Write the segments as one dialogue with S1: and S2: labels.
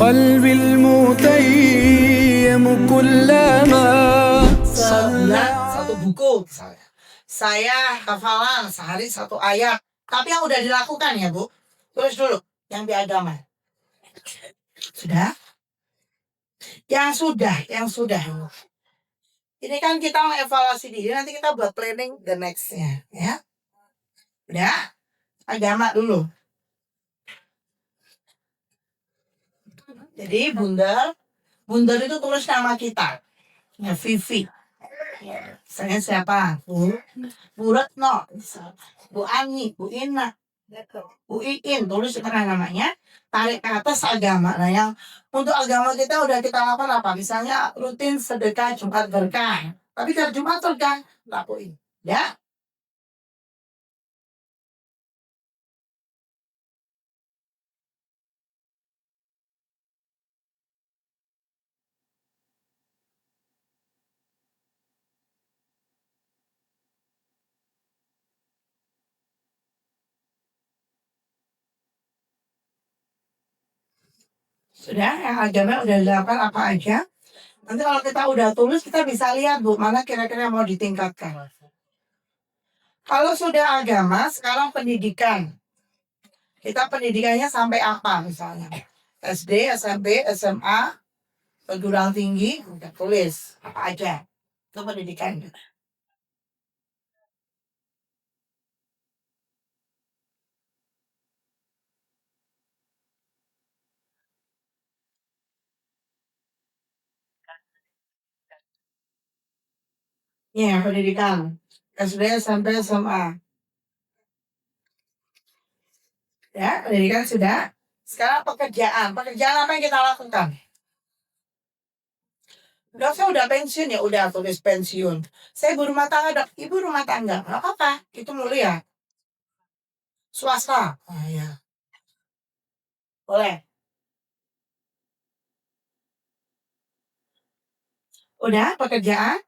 S1: قلبي المتيم كلما
S2: Sebulan satu buku misalnya. Saya hafalan sehari satu ayat. Tapi yang udah dilakukan ya Bu. Tulis dulu yang di agama. Sudah? Yang sudah. Ini kan kita mengevaluasi diri, nanti kita buat planning the next-nya ya. Udah? Agama dulu. Jadi bundar itu tulis nama kita. Ya Vivi. Saya siapa? Bu Retno, Bu Ani, Bu Ina, Bu Iin, tulis setengah namanya, tarik ke atas agama. Nah yang untuk agama kita udah kita lakukan apa? Misalnya rutin sedekah Jumat berkah. Tapi kalau Jumat berkah, lakuin. Ya? Sudah, yang agama udah dilakukan apa aja. Nanti kalau kita udah tulis, kita bisa lihat Bu, mana kira-kira mau ditingkatkan. Kalau sudah agama, sekarang pendidikan. Kita pendidikannya sampai apa misalnya? SD, SMP, SMA, perguruan tinggi, udah tulis apa aja. Itu pendidikan. Ya, pendidikan. SD, SMP, SMA. Ya, pendidikan sudah. Sekarang pekerjaan. Pekerjaan apa yang kita lakukan? Udah, saya udah pensiun ya, udah tulis pensiun. Saya ibu rumah tangga, dok. Ibu rumah tangga. Nggak apa-apa, itu mulia. Swasta. Ah, ya. Boleh. Udah, pekerjaan.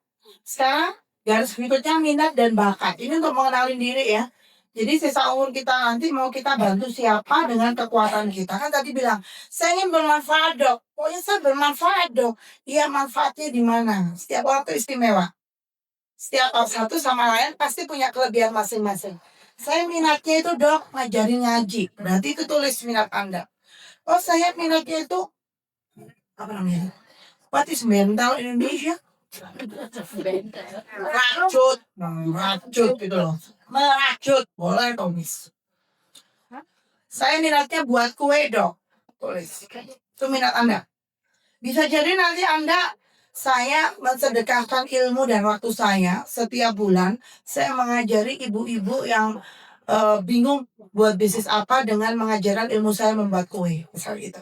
S2: Sekarang garis berikutnya minat dan bakat. Ini untuk mengenalin diri ya. Jadi sisa umur kita nanti mau kita bantu siapa dengan kekuatan kita. Kan tadi bilang, saya ingin bermanfaat dok. Pokoknya saya bermanfaat dok. Iya, manfaatnya di mana? Setiap orang itu istimewa. Setiap orang satu sama lain pasti punya kelebihan masing-masing. Saya minatnya itu dok, ngajarin ngaji. Berarti itu tulis minat Anda. Oh, saya minatnya itu apa namanya? What is mental Indonesia? Merajut gitu loh. Merajut, boleh tulis. Saya minatnya buat kue dok. Tulis. Itu minat Anda. Bisa jadi nanti Anda, saya mensedekahkan ilmu dan waktu saya setiap bulan. Saya mengajari ibu-ibu yang bingung buat bisnis apa dengan mengajarkan ilmu saya membuat kue. Misal gitu.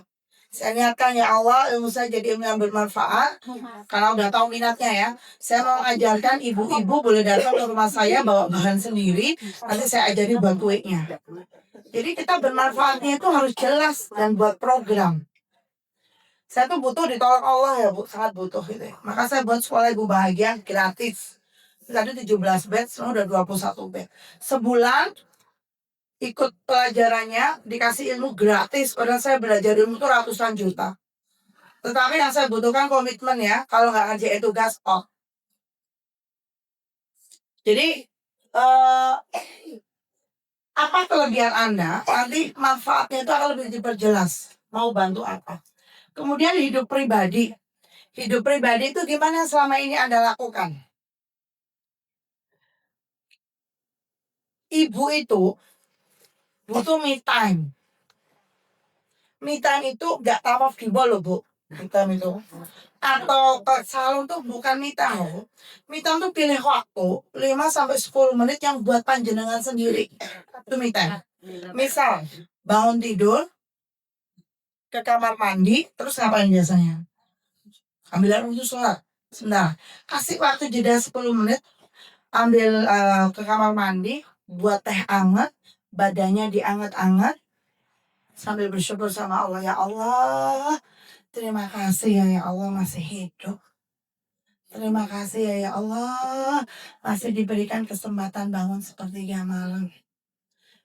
S2: Saya niatkan ya Allah ilmu saya jadi ilmu yang bermanfaat. Karena udah tahu minatnya ya. Saya mau ajarkan ibu-ibu boleh datang ke rumah saya bawa bahan sendiri. Nanti saya ajari buat kuenya. Jadi kita bermanfaatnya itu harus jelas dan buat program. Saya tuh butuh ditolong Allah ya Bu, sangat butuh gitu ya. Maka saya buat sekolah ibu bahagia gratis. Tadi 17 batch, sekarang udah 21 batch. Sebulan ikut pelajarannya dikasih ilmu gratis. Padahal saya belajar ilmu itu ratusan juta. Tetapi yang saya butuhkan komitmen ya. Kalau nggak ngerjain tugas off. Jadi apa kelebihan Anda? Nanti manfaatnya itu akan lebih diperjelas. Mau bantu apa? Kemudian hidup pribadi. Hidup pribadi itu gimana selama ini Anda lakukan? Ibu itu butuh me time. Me time itu gak tahu di loh Bu. Me time itu. Atau ke salon tuh bukan me time loh. Me time tuh pilih waktu 5-10 menit yang buat panjenengan sendiri. Itu me time. Misal bangun tidur, ke kamar mandi, terus ngapain biasanya? Ambil air wudhu sholat. Sebentar. Kasih waktu jeda 10 menit, ambil ke kamar mandi, buat teh anget, badannya dianget-anget, sambil bersyukur sama Allah. Ya Allah, terima kasih ya Allah masih hidup. Terima kasih ya Allah masih diberikan kesempatan bangun sepertiga malam.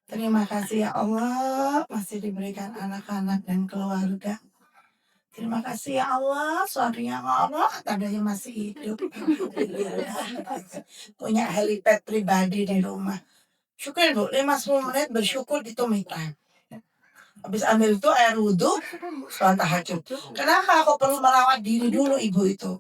S2: Terima kasih ya Allah masih diberikan anak-anak dan keluarga. Terima kasih ya Allah, suaminya Allah, tandanya masih hidup. Punya helipad pribadi di rumah. Syukur Bu, 50 menit bersyukur di tummy time. Habis ambil itu air wudhu, sholat tahajud. Kenapa aku perlu merawat diri dulu ibu itu?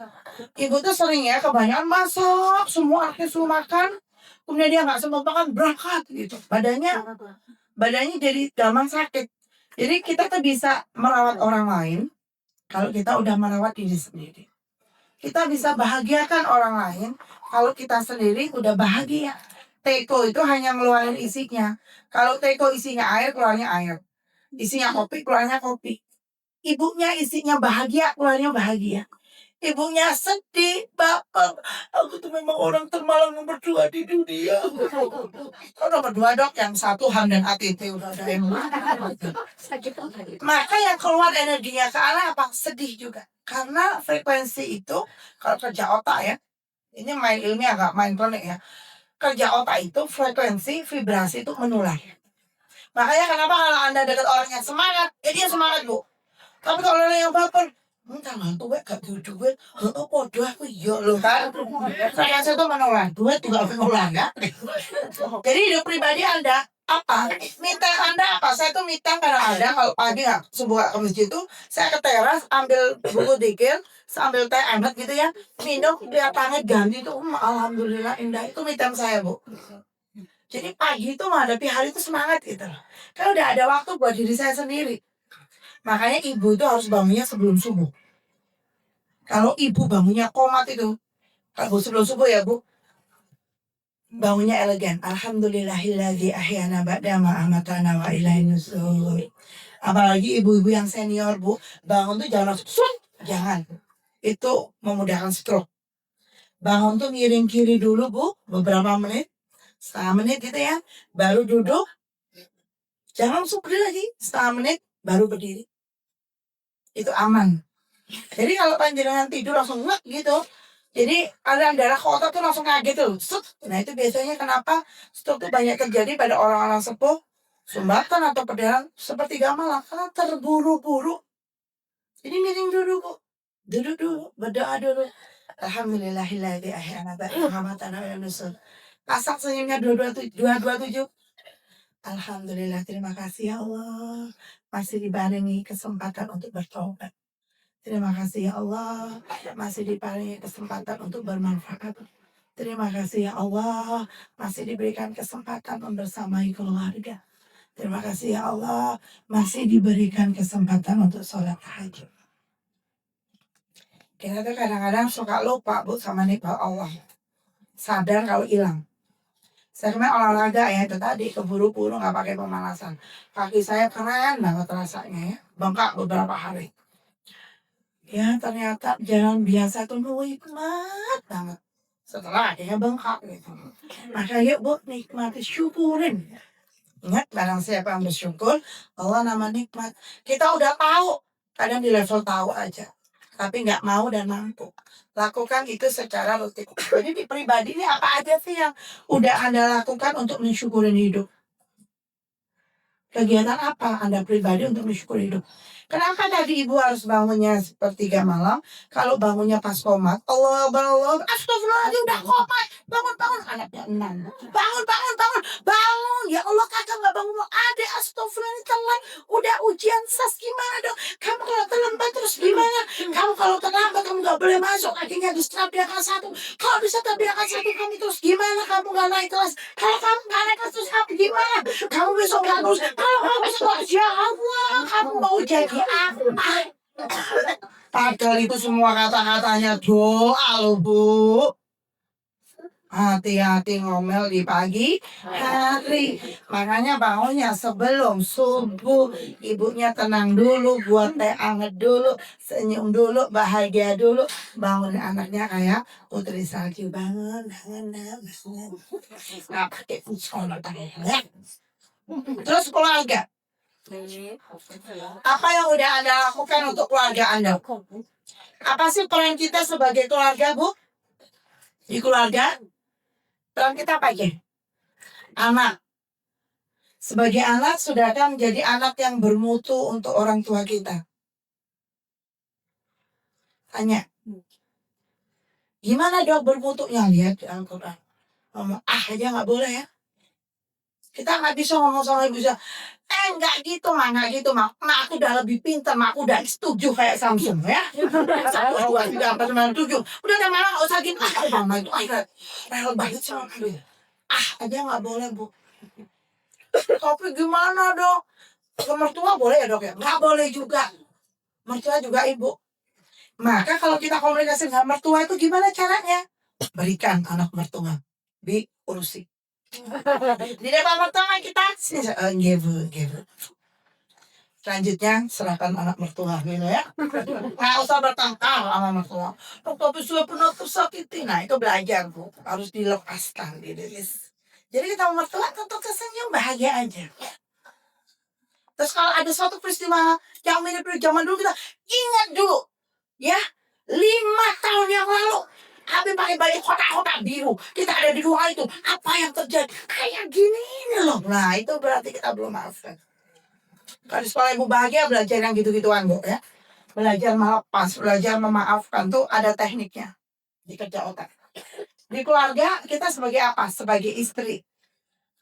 S2: Ibu tuh sering ya kebanyakan masak, semua anaknya suruh makan, kemudian dia nggak sempat makan berangkat gitu. Badannya jadi gampang sakit. Jadi kita tuh bisa merawat orang lain kalau kita udah merawat diri sendiri. Kita bisa bahagiakan orang lain kalau kita sendiri udah bahagia. Teko itu hanya ngeluarin isinya. Kalau teko isinya air, keluarnya air. Isinya kopi, keluarnya kopi. Ibunya isinya bahagia, keluarnya bahagia. Ibunya sedih, baper. Aku tuh memang orang termalang nomor 2 di dunia. Oh, nomor 2 dok, yang satu HAM dan ATT udah ada yang Maka yang keluar energinya ke arah apa? Sedih juga. Karena frekuensi itu, kalau kerja otak ya, ini main ilmiah agak main klinik ya. Kerja otak itu frekuensi, vibrasi itu menular. Makanya kenapa kalau Anda dekat orang yang semangat, ya dia semangat Bu. Tapi kalau orang yang baper, tangan tuh gak duit, podo aku iya loh kan. Frekuensi itu menular, duit juga menular ya. Jadi hidup pribadi Anda apa? Minta Anda apa? Saya tuh minta karena Anda kalau pagi nggak subuh ke masjid tuh, saya ke teras ambil buku dikir, sambil teh hangat gitu ya, minum biar tangan ganti tuh, alhamdulillah indah itu minta saya Bu. Jadi pagi itu menghadapi hari itu semangat gitu loh. Kan udah ada waktu buat diri saya sendiri. Makanya ibu itu harus bangunnya sebelum subuh. Kalau ibu bangunnya komat itu, kalau sebelum subuh ya Bu, bangunnya elegan. Alhamdulillahilladzi ahyana ba'da ma amatana wa ilaihin nusyur. Apalagi ibu-ibu yang senior Bu, bangun tuh jangan langsung jangan. Itu memudahkan stroke. Bangun tuh miring kiri dulu Bu, beberapa menit. Setengah menit gitu ya, baru duduk. Jangan langsung berdiri lagi, setengah menit baru berdiri. Itu aman. Jadi kalau panjenengan tidur langsung ngek gitu, jadi aliran darah ke otak tuh langsung kaget tuh. Nah itu biasanya kenapa stroke tuh banyak terjadi pada orang-orang sepuh, sumbatan atau perdana seperti gamelan karena terburu-buru. Jadi miring dulu Bu, duduk dulu, berdoa dulu. Alhamdulillahilladzi ahyana ba'da ma amatana wa ilaihin nusyur. Pasak senyumnya 227. Alhamdulillah, terima kasih ya Allah. Masih dibarengi kesempatan untuk bertobat. Terima kasih ya Allah. Masih dibarengi kesempatan untuk bermanfaat. Terima kasih ya Allah. Masih diberikan kesempatan membersamai keluarga. Terima kasih ya Allah. Masih diberikan kesempatan untuk sholat tahajud. Kita tuh kadang-kadang suka lupa Bu sama nikmat Allah. Sadar kalau hilang. Saya kemarin olahraga ya itu tadi keburu-buru nggak pakai pemanasan. Kaki saya keren banget rasanya ya, bengkak beberapa hari. Ya ternyata jalan biasa tuh nikmat banget. Setelah akhirnya bengkak gitu. Makanya Bu nikmati syukurin. Ingat barang siapa yang bersyukur, Allah nama nikmat. Kita udah tahu, kadang di level tahu aja. Tapi nggak mau dan mampu. Lakukan itu secara rutin. Jadi di pribadi ini apa aja sih yang udah Anda lakukan untuk mensyukurin hidup? Kegiatan apa Anda pribadi untuk mensyukuri hidup? Kenapa tadi ibu harus bangunnya sepertiga malam? Kalau bangunnya pas komat, Allah Allah, astagfirullahaladzim udah komat, bangun anaknya 6. Bangun, ya Allah kakak nggak bangun, ada astagfirullah telat, udah ujian sas gimana dong? Kamu kalau terlambat terus gimana? Kamu kalau terlambat kamu nggak boleh masuk, akhirnya di setrap di angka 1. Kalau di setrap di angka 1 kamu terus gimana? Kamu nggak naik kelas? Kalau kamu nggak naik kelas terus kamu gimana? Kamu besok nggak lulus? Kalau kamu besok ya Allah, kamu mau jadi apa? Padahal itu semua kata-katanya doa loh Bu. Hati-hati ngomel di pagi hari. Makanya bangunnya sebelum subuh. Ibunya tenang dulu, buat teh anget dulu, senyum dulu, bahagia dulu. Bangun anaknya kayak putri salju. Bangun. Nggak pakai sekolah. Terus keluarga. Apa yang udah Anda lakukan untuk keluarga Anda? Apa sih peran kita sebagai keluarga Bu? Di keluarga? Peran kita apa aja? Anak. Sebagai anak, sudahkah menjadi anak yang bermutu untuk orang tua kita? Tanya, gimana dok bermutunya? Lihat di Al-Quran. Ngomong aja nggak boleh ya. Kita nggak bisa ngomong sama ibu saya. Nggak gitu mah, nggak gitu mah. Mak aku udah lebih pintar, mak aku udah setuju kayak Samsung ya. 1, 2, 3, 4, 5, 6, 7. Udah malah nggak usah gitu. Mama itu rel banget sama aku. Aja nggak boleh bu. Tapi gimana dok? Ke mertua boleh ya dok ya? Nggak boleh juga. Mertua juga ibu. Maka kalau kita komunikasi dengan mertua itu gimana caranya? Berikan anak mertua. Diurusi. Di depan mertua kita give. Selanjutnya serahkan anak mertua gitu ya. Nggak usah bertengkar sama mertua. Tapi sudah pernah tersakiti. Nah itu belajar bu. Harus dilepaskan, dirilis. Jadi kita mertua tetap tersenyum bahagia aja. Terus kalau ada suatu peristiwa yang mirip zaman dulu kita ingat dulu. Ya 5 tahun yang lalu. Habis pakai baju kotak-kotak biru. Kita ada di ruang itu. Apa yang terjadi? Kayak gini ini loh. Nah itu berarti kita belum maafkan. Kalau sekolah ibu bahagia belajar yang gitu-gituan bu ya. Belajar melepas, belajar memaafkan tuh ada tekniknya. Dikerja otak. Di keluarga kita sebagai apa? Sebagai istri.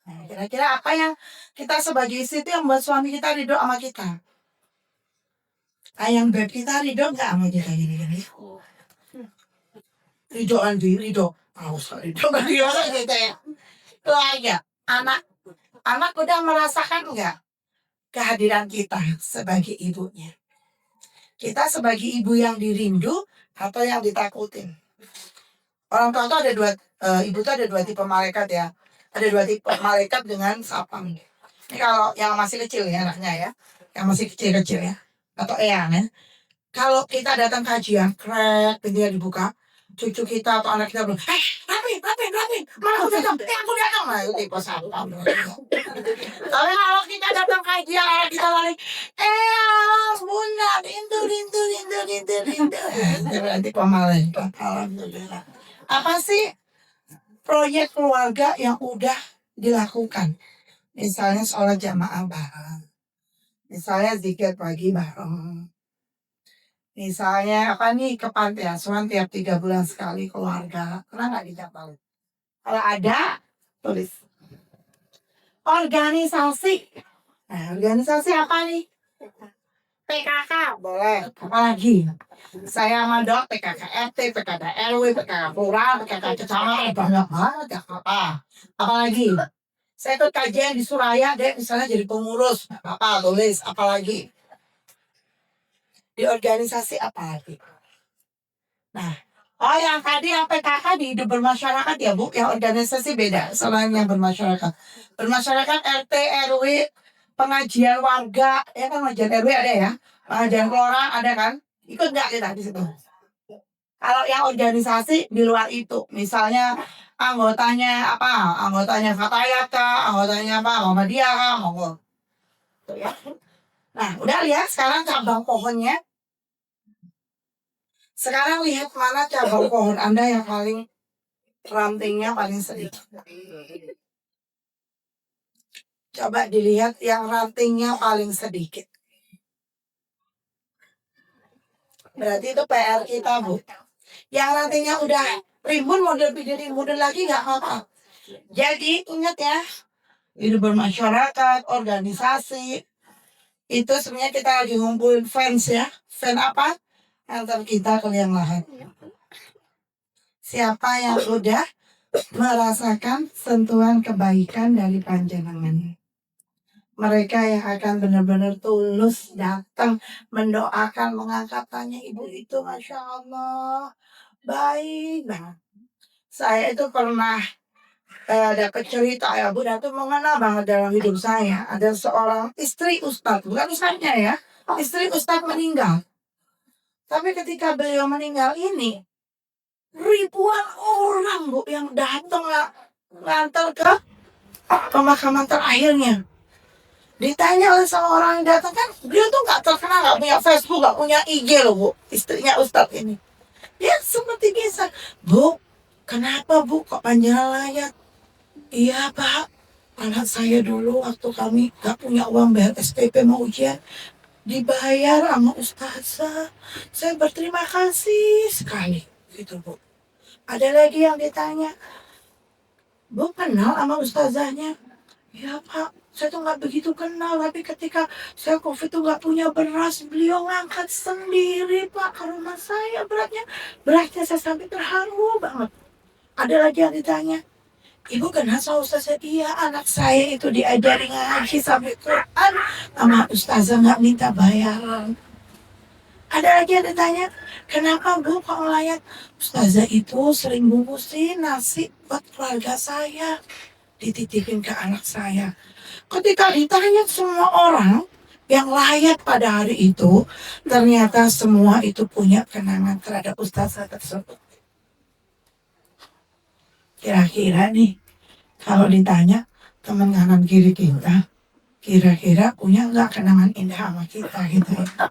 S2: Nah, kira-kira apa yang kita sebagai istri itu yang buat suami kita ridho sama kita? Yang beb kita ridho nggak sama kita gini-gini? Ridhoan diri ridho. Usah ridho kan gimana gitu ya. Keluarga, anak udah merasakan nggak kehadiran kita sebagai ibunya? Kita sebagai ibu yang dirindu atau yang ditakutin? Orang tua itu ada dua, ibu itu ada 2 tipe malaikat ya. Ada 2 tipe malaikat dengan sapam. Ini kalau yang masih kecil ya anaknya ya, yang masih kecil-kecil ya, atau eyang ya. Kalau kita datang kajian, krek, pintunya dibuka, cucu kita atau anak kita bilang, rapin, mana aku datang, aku datang. Nah itu tipe sapam. Tapi kalau kita datang kajian, anak kita lari, bunda, rindu. Itu berarti pemalaikat, alhamdulillah. Apa sih proyek keluarga yang udah dilakukan? Misalnya sholat jamaah bareng. Misalnya zikir pagi bareng. Misalnya apa nih ke panti asuhan tiap 3 bulan sekali keluarga. Pernah nggak dicapai? Kalau ada, tulis. Organisasi. Nah, organisasi apa nih? PKK boleh. Apalagi? Saya sama dok PKK RT, PKK RW, PKK Kelurahan, PKK Kecamatan banyak banget ya apa? Apalagi? Saya ikut kajian di Suraya deh, misalnya jadi pengurus, apa tulis, apalagi di organisasi apa lagi. Nah, yang tadi yang PKK di hidup bermasyarakat ya bu, yang organisasi beda, selain yang bermasyarakat. Bermasyarakat RT, RW, pengajian warga, ya kan pengajian RW ada ya, pengajian kelurahan ada kan, ikut nggak kita di situ? Kalau yang organisasi di luar itu, misalnya anggotanya Fatayat kah, anggotanya apa, Muhammadiyah kah, monggo. Ya. Nah, udah lihat sekarang cabang pohonnya. Sekarang lihat mana cabang pohon Anda yang paling rantingnya paling sedikit. Coba dilihat yang rantingnya paling sedikit. Berarti itu PR kita bu. Yang rantingnya udah rimbun model lagi nggak apa-apa. Jadi ingat ya, hidup bermasyarakat, organisasi, itu sebenarnya kita lagi ngumpulin fans ya. Fan apa? Antar kita ke liang lahat. Siapa yang udah merasakan sentuhan kebaikan dari panjenengan? Mereka yang akan benar-benar tulus datang mendoakan, mengangkat tanya ibu itu, masya Allah baik banget. Saya itu pernah dapat cerita ya bu, dan itu mengena banget dalam hidup saya. Ada seorang istri ustadz, bukan ustadznya ya, istri ustadz meninggal. Tapi ketika beliau meninggal ini, ribuan orang bu yang datang ngantar ke pemakaman terakhirnya. Ditanya oleh sama orang yang datang kan, beliau tuh nggak terkenal, nggak punya Facebook, nggak punya IG loh bu, istrinya ustadz ini. Dia seperti biasa, bu, kenapa bu kok panjang layar? Iya pak, anak saya dulu waktu kami nggak punya uang bayar SPP mau ujian, dibayar sama ustazah. Saya berterima kasih sekali gitu Bu. Ada lagi yang ditanya, Bu kenal sama ustazahnya? Ya Pak, saya tuh nggak begitu kenal, tapi ketika saya COVID tuh nggak punya beras, beliau ngangkat sendiri Pak ke rumah saya beratnya saya sampai terharu banget. Ada lagi yang ditanya, Ibu kenal sama ustazah? Iya, anak saya itu diajari ngaji sampai Quran sama ustazah nggak minta bayaran. Ada lagi yang ditanya, kenapa Bu kok ngeliat ustazah itu sering bungkusin nasi buat keluarga saya, dititipin ke anak saya. Ketika ditanya semua orang yang layak pada hari itu, ternyata semua itu punya kenangan terhadap ustazah tersebut. Kira-kira nih, kalau ditanya teman kanan kiri kita, kira-kira punya nggak kenangan indah sama kita gitu ya.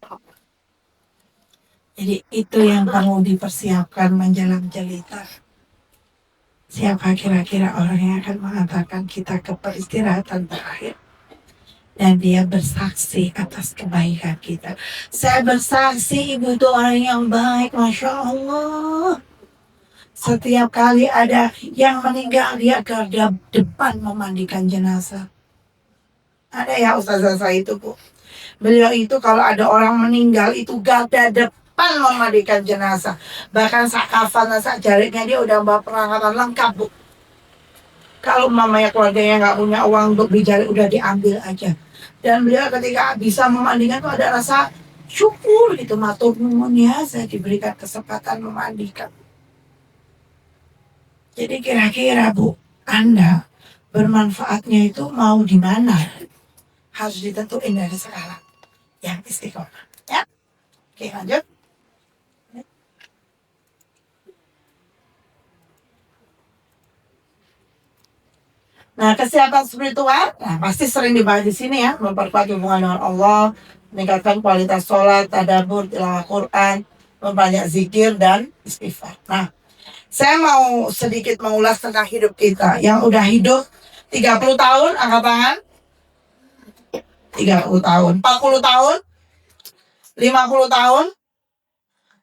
S2: Jadi itu yang perlu dipersiapkan menjelang jelita. Siapa kira-kira orang yang akan mengantarkan kita ke peristirahatan terakhir? Dan dia bersaksi atas kebaikan kita. Saya bersaksi ibu itu orang yang baik, Masya Allah. Setiap kali ada yang meninggal, dia ke depan memandikan jenazah. Ada ya ustazah saya itu Bu. Beliau itu kalau ada orang meninggal itu garda depan memandikan jenazah. Bahkan sak kafan, sak jaritnya dia udah bawa peralatan lengkap Bu. Kalau mamanya keluarganya nggak punya uang untuk bijarit udah diambil aja. Dan beliau ketika bisa memandikan itu ada rasa syukur gitu, matur nuwun ya saya diberikan kesempatan memandikan. Jadi kira-kira Bu, Anda bermanfaatnya itu mau di mana? Harus ditentuin dari sekarang. Yang istiqomah. Ya, oke lanjut. Nah, kesehatan spiritual, nah, pasti sering dibahas di sini ya, memperkuat hubungan dengan Allah, meningkatkan kualitas sholat, tadabbur, tilawah Quran, memperbanyak zikir dan istighfar. Nah, saya mau sedikit mengulas tentang hidup kita yang udah hidup 30 tahun, angkat tangan. 30 tahun, 40 tahun, 50 tahun,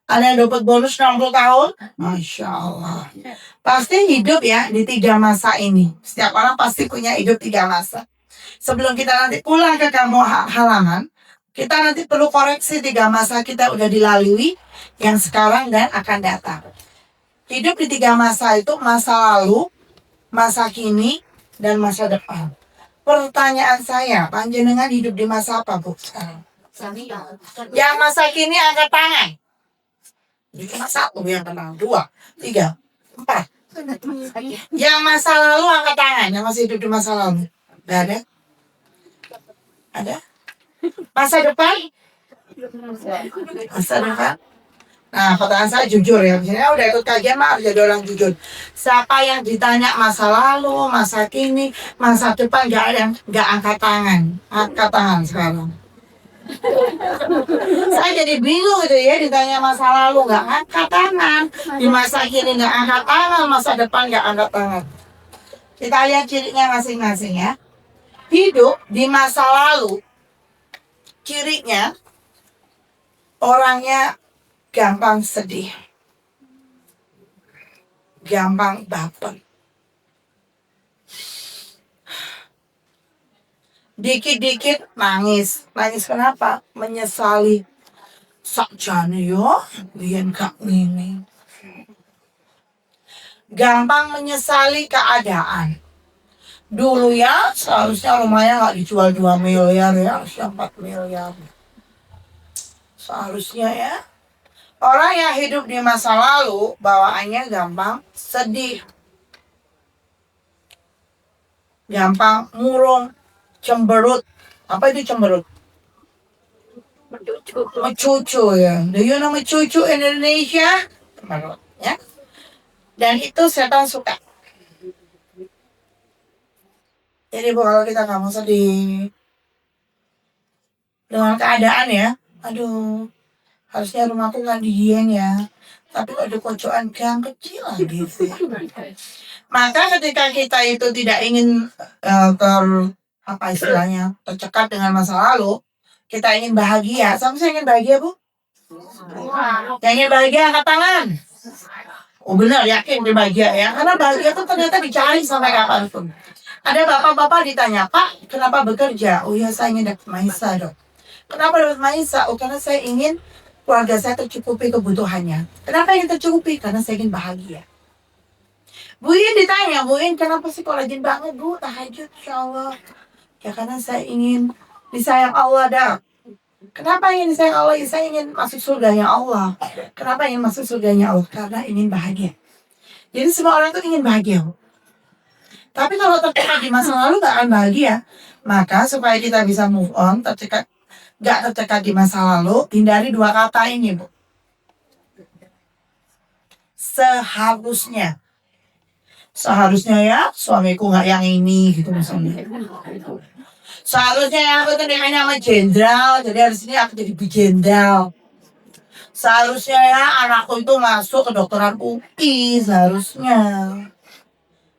S2: ada yang dapat bonus 60 tahun. Masya Allah. Pasti hidup ya di 3 masa ini. Setiap orang pasti punya hidup 3 masa. Sebelum kita nanti pulang ke kampung halaman, kita nanti perlu koreksi 3 masa kita udah dilalui, yang sekarang dan akan datang. Hidup di 3 masa itu masa lalu, masa kini, dan masa depan. Pertanyaan saya, panjenengan hidup di masa apa Bu sekarang? Yang masa kini angkat tangan. Cuma 1 yang tenang, 2, 3, 4. Yang masa lalu angkat tangan, yang masih hidup di masa lalu. Gak ada? Ada? Masa depan? Masa depan? Nah, pertanyaan saya jujur ya. Misalnya udah ikut kajian mah harus jadi orang jujur. Siapa yang ditanya masa lalu, masa kini, masa depan gak ada yang gak angkat tangan. Angkat tangan sekarang. Saya jadi bingung gitu ya, ditanya masa lalu nggak angkat tangan, di masa kini nggak angkat tangan, masa depan nggak angkat tangan. Kita lihat cirinya masing-masing ya. Hidup di masa lalu, cirinya orangnya gampang sedih, gampang baper, dikit-dikit nangis. Nangis kenapa? Menyesali. Sakjane yo, biyen gak ngene. Gampang menyesali keadaan. Dulu ya seharusnya rumahnya nggak dijual 2 miliar ya, harusnya 4 miliar. Seharusnya ya. Orang yang hidup di masa lalu bawaannya gampang sedih, gampang murung, cemberut. Apa itu cemberut? Mencucu ya. Do you know mencucu in Indonesia? Cemberut ya. Dan itu setan suka. Jadi Bu, kalau kita nggak mau sedih dengan keadaan ya, aduh, harusnya rumahku nggak di Dieng ya, tapi kok di pojokan gang kecil lagi sih. Maka ketika kita itu tidak ingin apa istilahnya tercekat dengan masa lalu, Kita ingin bahagia. Sama saya ingin bahagia, Bu? Yang ingin bahagia angkat tangan. Oh benar, yakin dia bahagia ya. Karena bahagia itu ternyata dicari sampai kapanpun. Ada bapak-bapak ditanya, Pak, kenapa bekerja? Oh ya, saya ingin dapat maisa, Dok. Kenapa dapat maisa? Oh karena saya ingin keluarga saya tercukupi kebutuhannya. Kenapa ingin tercukupi? Karena saya ingin bahagia. Bu In ditanya, Bu In kenapa sih kok rajin banget, Bu? Tahajud, Insya Allah. Ya karena saya ingin disayang Allah, Dok. Kenapa ingin disayang Allah? Ya, saya ingin masuk surganya Allah. Kenapa ingin masuk surganya Allah? Karena ingin bahagia. Jadi semua orang itu ingin bahagia. Tapi kalau tercekat di masa lalu gak akan bahagia. Maka supaya kita bisa move on, gak tercekat di masa lalu, hindari 2 kata ini, Bu. Seharusnya. Seharusnya ya suamiku gak yang ini gitu misalnya. Seharusnya ya aku tuh nikahnya sama jenderal, jadi harus ini aku jadi bu jenderal. Seharusnya ya anakku itu masuk ke kedokteran UI, seharusnya.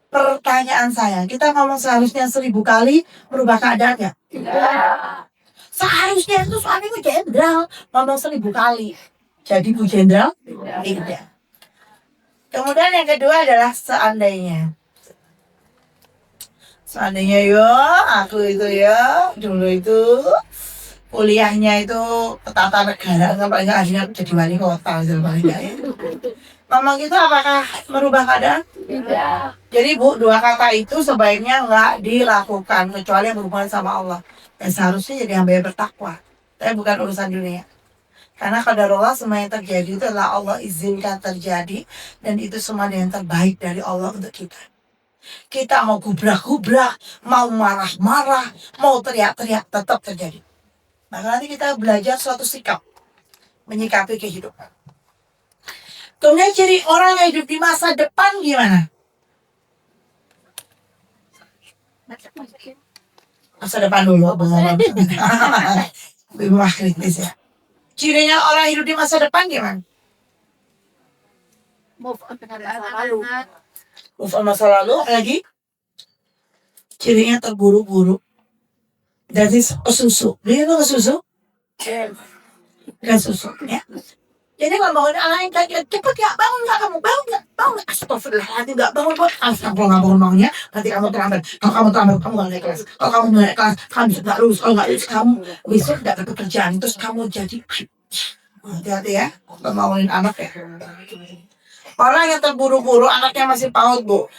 S2: Pertanyaan saya, kita ngomong seharusnya 1000 kali merubah keadaan ya? Tidak. Seharusnya itu suamiku jenderal, ngomong 1000 kali. Jadi bu jenderal? Tidak. Kemudian yang kedua adalah seandainya. Seandainya aku itu dulu itu kuliahnya itu tata negara, paling nggak akhirnya aku jadi wali kota, paling nggak ya. Ngomong gitu apakah merubah keadaan? Tidak. Jadi Bu, 2 kata itu sebaiknya nggak dilakukan kecuali yang berhubungan sama Allah. Dan seharusnya jadi hamba yang bertakwa. Tapi bukan urusan dunia. Karena qadarullah semua yang terjadi itu adalah Allah izinkan terjadi. Dan itu semua yang terbaik dari Allah untuk kita. Kita mau gubrak-gubrak, mau marah-marah, mau teriak-teriak, tetap terjadi. Maka nanti kita belajar suatu sikap. Menyikapi kehidupan. Kemudian ciri orang yang hidup di masa depan gimana? Masa depan dulu, Bimah kritis ya. Cirinya orang hidup di masa depan gimana? Move on dengan masa lalu. Move on masa lalu, lagi? Cirinya terburu-buru. Dari susu. Dia tuh susu? Gak susu, ya. Jadi kalau bangun anak yang cepet ya, bangun gak kamu, bangun gak, astagfirullahaladzim gak bangun, kalau gak bangun-bangunnya, nanti kamu terlambat, kalau kamu terlambat, kamu gak naik kelas, kalau kamu naik kelas, kamu gak lulus, kalau gak lulus, kamu besok gak dapat pekerjaan, terus kamu jadi, hati-hati ya, bangunin anak ya. Orang yang terburu-buru, anaknya masih PAUD, Bu,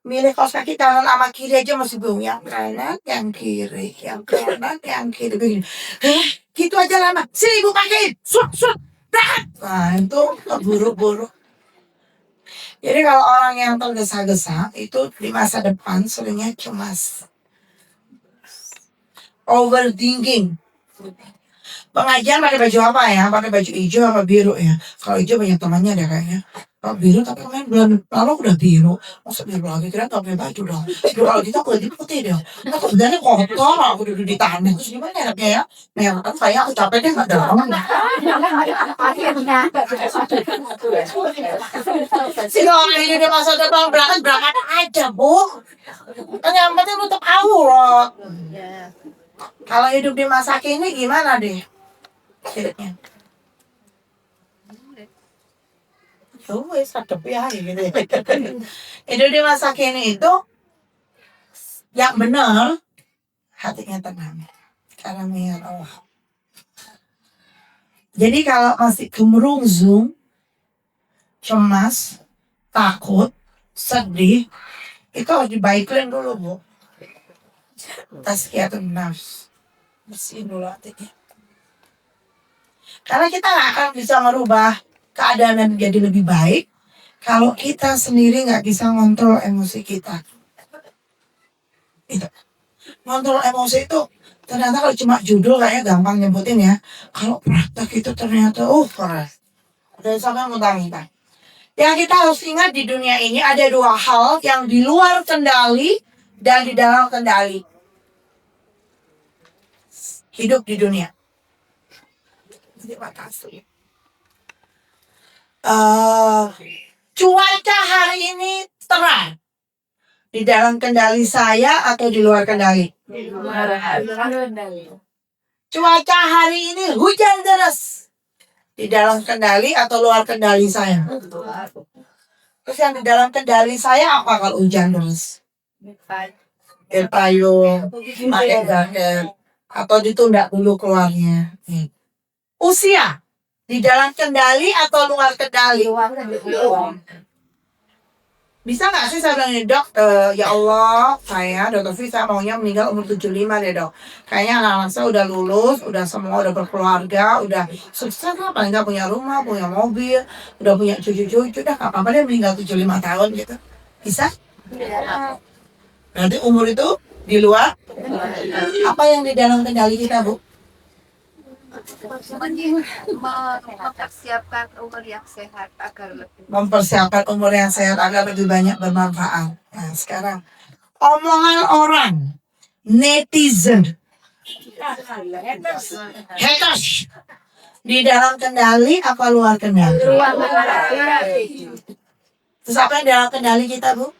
S2: milih kaos kaki kanan sama kiri aja masih bingung, yang kanan, yang kiri, yang kanan, yang kiri, begini, gitu aja lama, sini ibu pakein, suat, nah itu terburu-buru. Jadi kalau orang yang tergesa-gesa itu di masa depan seringnya cemas, overthinking. Pengajian pakai baju apa ya? Pakai baju hijau apa biru ya? Kalau hijau banyak temannya deh kayaknya. Kalau biru tapi kemarin bulan lalu udah biru. Masa biru lagi kira gak punya baju dong. Kalau gitu aku ganti putih dong. Nah sebenarnya kotor aku duduk di tanah. Terus gimana enaknya ya? Nah kan saya aku capek deh gak ada orang. Si orang ini di masa depan berangkat aja Bu. Kan yang penting untuk aurat. Kalau hidup di masa kini gimana deh? Hidupnya. Sadap ya gitu. Hidup di masa kini itu yang benar hatinya tenang karena mengingat Allah. Jadi kalau masih gemerungsung, cemas, takut, sedih, itu harus dibaikin dulu Bu. Tazkiyatun nafs, bersihin dulu hatinya. Karena kita gak akan bisa merubah keadaan menjadi lebih baik kalau kita sendiri gak bisa ngontrol emosi kita. Itu. Ngontrol emosi itu ternyata kalau cuma judul kayaknya gampang nyebutin ya. Kalau praktek itu ternyata keras. Udah sampai muntah-muntah. Yang kita harus ingat di dunia ini ada 2 hal yang di luar kendali dan di dalam kendali. Hidup di dunia. Terima kasih. Cuaca hari ini terang. Di dalam kendali saya atau di luar kendali? Di luar kendali. Cuaca hari ini hujan deras. Di dalam kendali atau luar kendali saya? Terus yang di dalam kendali saya apa kalau hujan deras? Air payung, pakai jaket, atau ditunda dulu keluarnya. Usia di dalam kendali atau luar kendali? Bisa nggak sih saya bilang ini dok, ya Allah saya dokter Fisa maunya meninggal umur 75 deh dok. Kayaknya anak-anak saya udah lulus, udah semua udah berkeluarga, udah sukses lah, paling nggak punya rumah, punya mobil, udah punya cucu-cucu, dah nggak apa-apa deh meninggal 75 tahun gitu. Bisa? Berarti umur itu di luar. Apa yang di dalam kendali kita bu?
S1: Mempersiapkan umur yang sehat agar lebih
S2: Mempersiapkan umur yang sehat agar lebih banyak bermanfaat. Nah sekarang omongan orang, netizen, haters di dalam kendali apa luar kendali? Terus apa yang dalam kendali kita bu?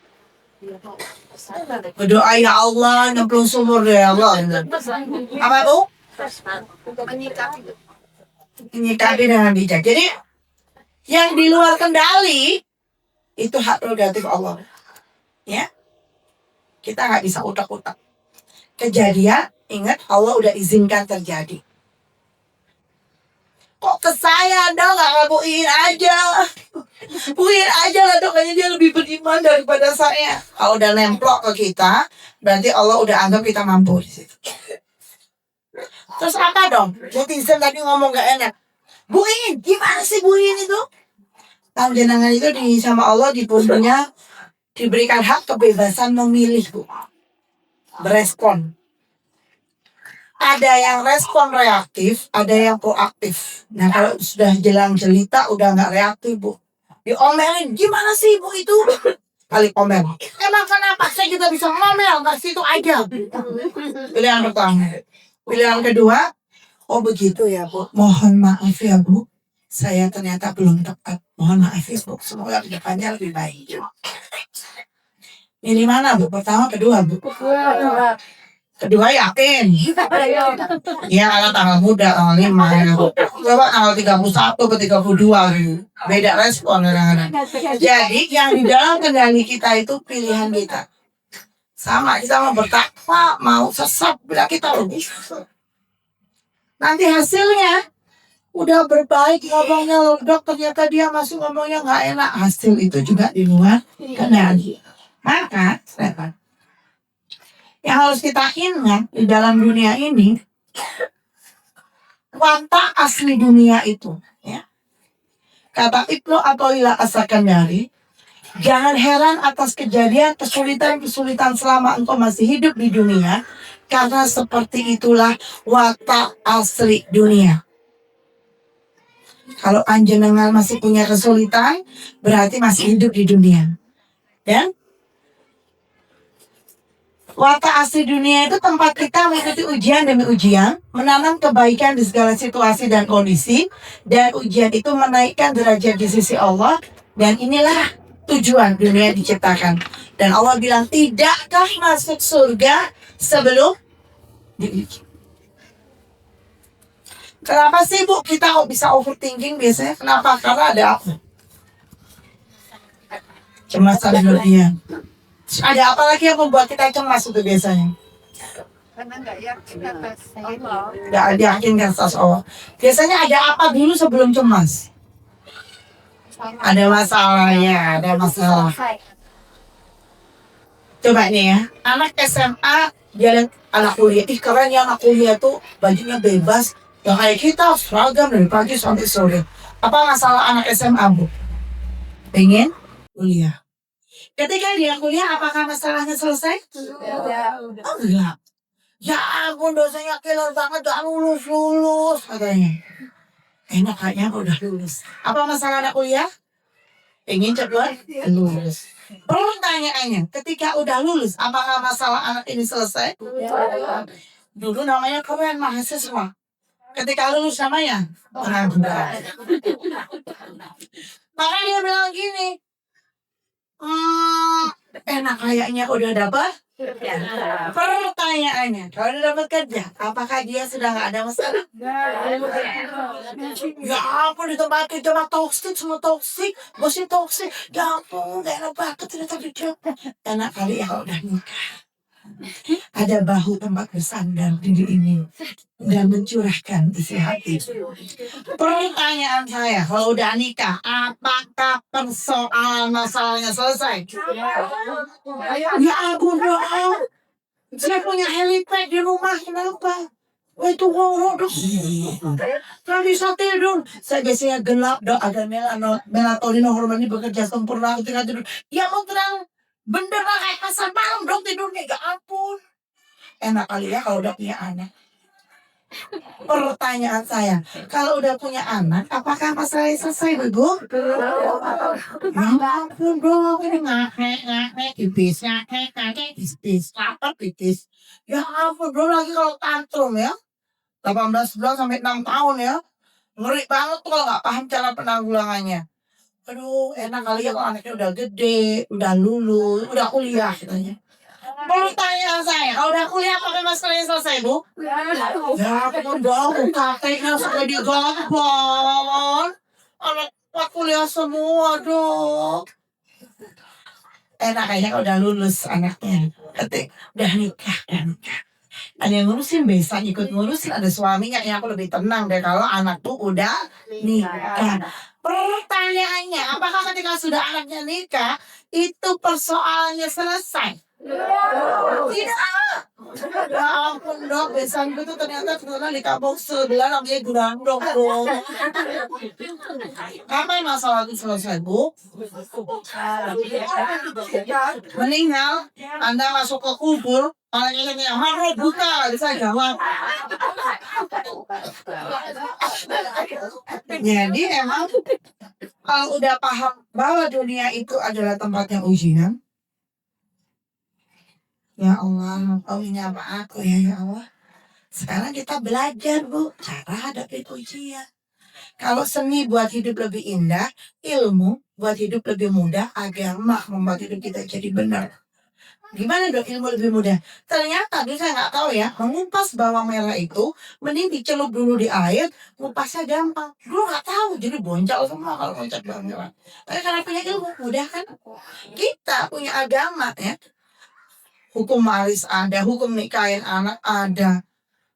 S2: Berdoa ya Allah nyemplung sumur deh ya Allah. Apa bu? Menyikapi dengan bijak. Jadi yang di luar kendali itu hak prerogatif Allah. Ya, kita nggak bisa utak-utak. Kejadian, ingat Allah udah izinkan terjadi. Kok ke saya dong nggak ngabuin aja? Buin aja lah dong, kayaknya dia lebih beriman daripada saya. Kalau udah nemplok ke kita, berarti Allah udah anggap kita mampu di situ. Terus apa dong? Netizen tadi ngomong gak enak. Buin, gimana sih buin itu? Tahu jenengan itu sama Allah dipunya diberikan hak kebebasan memilih bu. Berespon. Ada yang respon reaktif, ada yang proaktif. Nah kalau sudah jelang jelita udah nggak reaktif bu. Diomelin, gimana sih bu itu? Kali komen. Emang kenapa saya juga bisa ngomel? Nggak situ aja. Pilihan pertama. Pilihan kedua, oh begitu ya bu. Mohon maaf ya bu. Saya ternyata belum tepat. Mohon maaf ya bu. Semoga kedepannya lebih baik. Ini mana bu? Pertama, kedua bu? Kedua yakin. Ya kalau tanggal muda, tanggal 5 ya. Coba tanggal 31 ke 32 gitu. Beda respon kadang-kadang. Jadi yang di dalam kendali kita itu pilihan kita. Sama kita mau bertakwa, mau sesat, bila kita lebih. Nanti hasilnya udah berbaik ngomongnya loh dok, ternyata dia masih ngomongnya nggak enak. Hasil itu juga di luar kendali. Maka yang harus kita ingat di dalam dunia ini, watak asli dunia itu, ya. Kata Ibnu Athaillah As-Sakandari, jangan heran atas kejadian kesulitan-kesulitan selama engkau masih hidup di dunia, karena seperti itulah watak asli dunia. Kalau panjenengan masih punya kesulitan, berarti masih hidup di dunia. Dan watak asli dunia itu tempat kita mengikuti ujian demi ujian, menanam kebaikan di segala situasi dan kondisi, dan ujian itu menaikkan derajat di sisi Allah, dan inilah tujuan dunia diciptakan. Dan Allah bilang, tidakkah masuk surga sebelum diuji? Kenapa sih bu kita kok bisa overthinking biasanya? Kenapa? Karena ada apa? Cemas berlebihan. Ada apa lagi yang membuat kita cemas itu biasanya?
S1: karena nggak yakin atas Allah.
S2: Nggak yakin atas Allah. Biasanya ada apa dulu sebelum cemas? Ada masalahnya, ada masalah. Coba nih ya, anak SMA jalan anak kuliah. Ih keren ya anak kuliah tuh bajunya bebas. Yang kayak kita seragam dari pagi sampai sore. Apa masalah anak SMA bu? Pengen kuliah. Ketika dia kuliah, apakah masalahnya selesai? Oh enggak. Ya ampun dosanya killer banget, gak lulus katanya. Enak kayaknya udah lulus. Apa masalah anak kuliah? Ingin cepat lulus. Pertanyaannya, ketika udah lulus, apakah masalah anak ini selesai? Dulu namanya keren mahasiswa. Ketika lulus namanya pengangguran. Maka dia bilang gini, Enak kayaknya udah dapat. Pertanyaannya, kalau udah dapat kerja, apakah dia sudah nggak ada masalah? Ya ampun, di tempat kerja mah toksik, semua toksik, bosnya toksik. Ya ampun, gak enak banget tidak kerja. Enak kali ya kalau udah nikah. Ada bahu tempat bersandar diri ini dan mencurahkan isi hati. Pertanyaan saya, kalau udah nikah, apakah persoalan masalahnya selesai? Ya ampun dong, saya punya helipad di rumah, kenapa? Wah itu ngorok dong. Nggak bisa tidur. Saya biasanya gelap dong, ada melatonin hormon ini bekerja sempurna ketika tidur. Ya mau terang, beneran kayak pasar malam dong tidurnya, ya ampun. Enak kali ya kalau udah punya anak. Pertanyaan saya, kalau udah punya anak, apakah masalahnya selesai, Bu? Ya ampun dong, ini ngakek, tipis, ngakek, tipis, lapar, tipis. Ya ampun, belum lagi kalau tantrum ya. 18 bulan sampai 6 tahun ya. Ngeri banget tuh kalau nggak paham cara penanggulangannya. Aduh, enak kali ya kalau anaknya udah gede, udah lulus, udah kuliah katanya. Pertanyaan saya, kalau udah kuliah pakai maskernya selesai, Bu? Ya, ampun dong, kakeknya sudah digampar. Anak kuliah semua dong. Enak kayaknya kalau udah lulus anaknya. Ketik, udah nikah, ada yang ngurusin, besan ikut ngurusin, ada suaminya. Yang aku lebih tenang deh kalau anak tuh udah nikah. Pertanyaannya, apakah ketika sudah anaknya nikah, itu persoalannya selesai? Tidak. Ya ampun dok, besanku tuh ternyata di kampung sebelah namanya Gurandong dong. Kapan masalah itu selesai, Bu? Meninggal, Anda masuk ke kubur, anaknya yang haro buka, bisa jawab. Jadi emang kalau udah paham bahwa dunia itu adalah tempat yang ujian, ya Allah, kau menyapa aku ya Allah. Sekarang kita belajar, Bu, cara hadapi ujian. Kalau seni buat hidup lebih indah, ilmu buat hidup lebih mudah, agama membuat hidup kita jadi benar. Gimana dong ilmu lebih mudah? Ternyata dia saya nggak tahu ya, mengupas bawang merah itu mending dicelup dulu di air, ngupasnya gampang. Dulu nggak tahu, jadi boncal semua kalau loncat bawang merah. Tapi karena punya ilmu mudah kan? Kita punya agama ya. Hukum waris ada, hukum nikahin anak ada.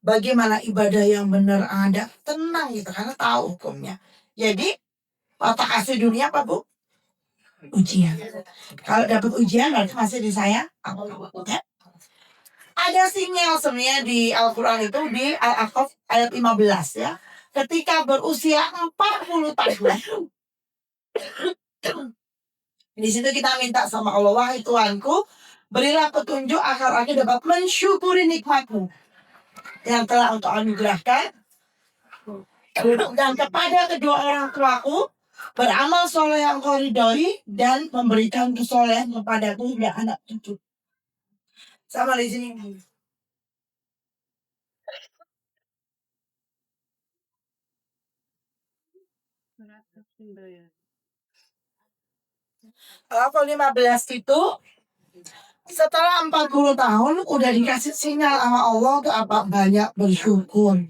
S2: Bagaimana ibadah yang benar ada, tenang gitu karena tahu hukumnya. Jadi otak asli dunia apa, Bu? Ujian. Kalau dapat ujian berarti masih di saya. Ya. Ada sinyal sebenarnya di Al-Quran itu di Al-Aqaf ayat 15 ya. Ketika berusia 40 tahun. Di situ kita minta sama Allah, wahai Tuhanku, berilah petunjuk agar aku dapat mensyukuri nikmatmu yang telah Engkau anugerahkan, dan kepada kedua orang tuaku beramal soleh yang Engkau ridhoi dan memberikan kesolehan kepadaku dan anak cucu. Sama di sini. Level 15 itu setelah 40 tahun udah dikasih sinyal sama Allah untuk apa? Banyak bersyukur.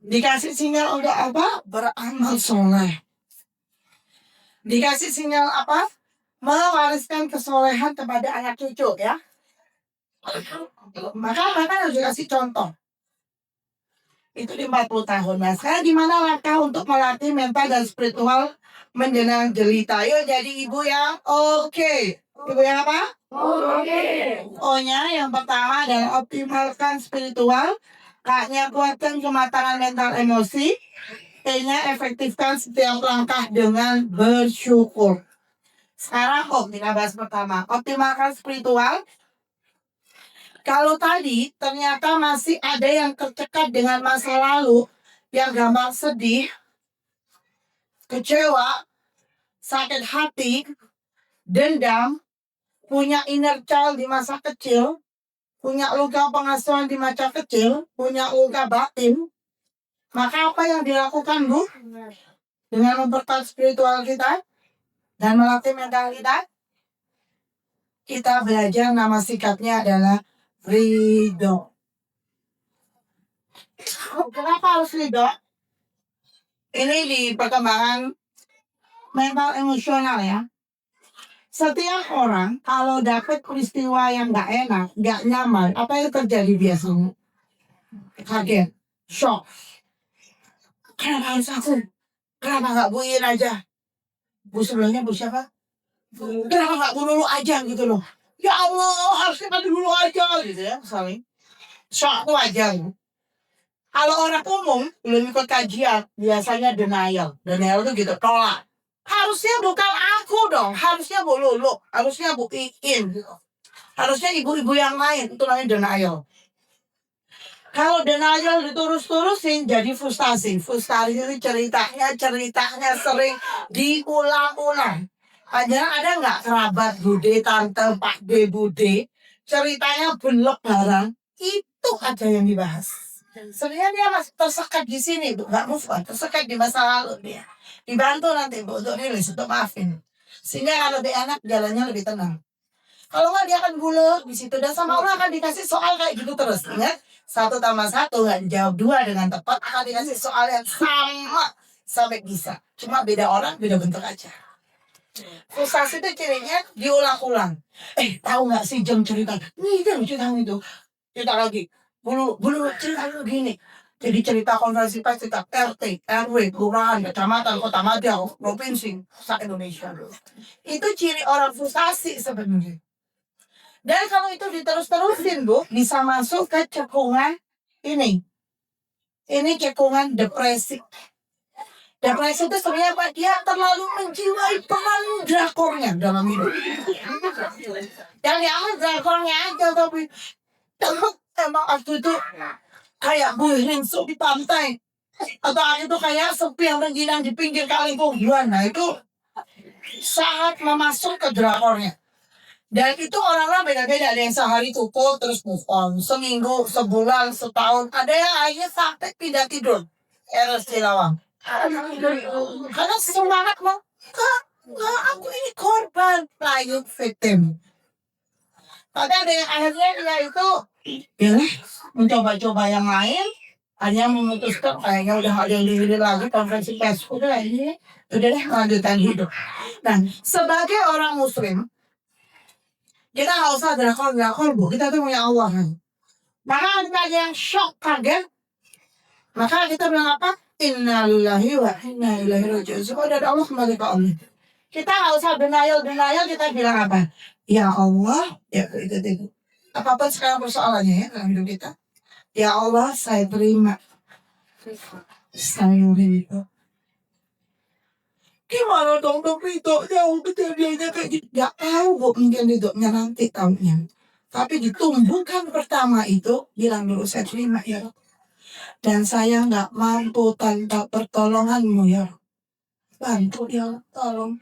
S2: Dikasih sinyal untuk apa? Beramal soleh. Dikasih sinyal apa? Mewariskan kesolehan kepada anak cucu ya. Maka harus dikasih contoh. Itu di 40 tahun. Nah sekarang gimana langkah untuk melatih mental dan spiritual menjenang jelita? Yuk jadi ibu yang oke. Ibu yang apa? O-nya yang pertama adalah optimalkan spiritual. K-nya kuatkan kematangan mental emosi. T-nya efektifkan setiap langkah dengan bersyukur. Sekarang kita bahas pertama. Optimalkan spiritual. Kalau tadi ternyata masih ada yang tercekat dengan masa lalu, yang gampang sedih, kecewa, sakit hati, dendam, punya inner child di masa kecil, punya luka pengasuhan di masa kecil, punya luka batin, maka apa yang dilakukan, Bu? Dengan memperkuat spiritual kita dan melatih mental kita? kita belajar nama sikapnya adalah ridho. Kenapa harus ridho? Ini di perkembangan mental emosional ya. Setiap orang kalau dapat peristiwa yang nggak enak, nggak nyaman, apa yang terjadi biasanya? Kaget, shock. Kenapa harus aku? Kenapa nggak buin aja? Bu sebelumnya bu siapa? Kenapa nggak bu dulu aja gitu loh? Ya Allah, harusnya kan dulu aja gitu ya, misalnya. Shock itu wajar. Kalau orang umum belum ikut kajian, biasanya denial. Denial itu gitu, tolak. Harusnya bukan aku dong, harusnya Bu Lulu, harusnya Bu Iin, gitu. Harusnya ibu-ibu yang lain, itu namanya denial. Kalau denial diturus-turusin jadi frustasi. Frustasi itu ceritanya sering diulang-ulang. Ada nggak kerabat bude, tante, pak de, bude, ceritanya belok barang, itu aja yang dibahas. Sebenarnya dia masih tersekat di sini, Bu. Nggak move on, tersekat di masa lalu dia. Dibantu nanti, Bu, untuk rilis, untuk maafin. Sehingga kalau lebih enak, jalannya lebih tenang. Kalau nggak dia akan bulek di situ. Dan sama Allah akan dikasih soal kayak gitu terus. Ingat, 1+1 nggak dijawab 2 dengan tepat, akan dikasih soal yang sama sampai bisa. Cuma beda orang, beda bentuk aja. Frustasi itu cirinya diulang-ulang. Tahu nggak sih jam cerita? Nih, dia lucu tahu itu. Cerita lagi. Bulu cerita dulu gini. Jadi cerita konferensi pers, cerita RT, RW, kelurahan, kecamatan, kota madya, provinsi, se-Indonesia. Itu ciri orang frustasi sebenarnya. Dan kalau itu diterus-terusin, Bu, bisa masuk ke cekungan ini. Ini cekungan depresi. Depresi itu sebenarnya apa? Dia terlalu menjiwai peran drakornya dalam hidup. Yang diambil drakornya aja, tapi emang waktu itu kayak Bu Rinso di pantai. Atau itu kayak sepi yang rengginang di pinggir kali kuburan. Nah itu sangat memasuk ke drakornya. Dan itu orang-orang beda-beda. Ada yang sehari cukup terus move on. Seminggu, sebulan, setahun. Ada yang akhirnya sampai pindah tidur. RS Cilawang. Karena semangat mau. Enggak, aku ini korban. Playing victim. Tapi ada yang akhirnya dia itu ya mencoba-coba yang lain. Hanya memutuskan kayaknya udah ada yang diri lagi. Konferensi pers. Udah ini. Udah deh lanjutan hidup. Nah, sebagai orang muslim, kita nggak usah drakor, Bu. Kita tuh punya Allah. Maka kita ada yang shock, kaget. Maka kita bilang apa? Innalillahi wa inna ilaihi raji'un. Supaya dari Allah kembali ke Allah. Kita nggak usah denial. Kita bilang apa? Ya Allah. Ya itu. Apapun sekarang persoalannya ya dalam hidup kita. Ya Allah, saya terima. Saya ridho. Gimana dong itu jauh kejadiannya kayak gitu. Gak tahu Bu, mungkin hidupnya nanti tahunnya. Tapi ditumbuhkan pertama itu, bilang dulu saya terima ya. Dan saya gak mampu tanpa pertolonganmu ya. Bantu ya, tolong.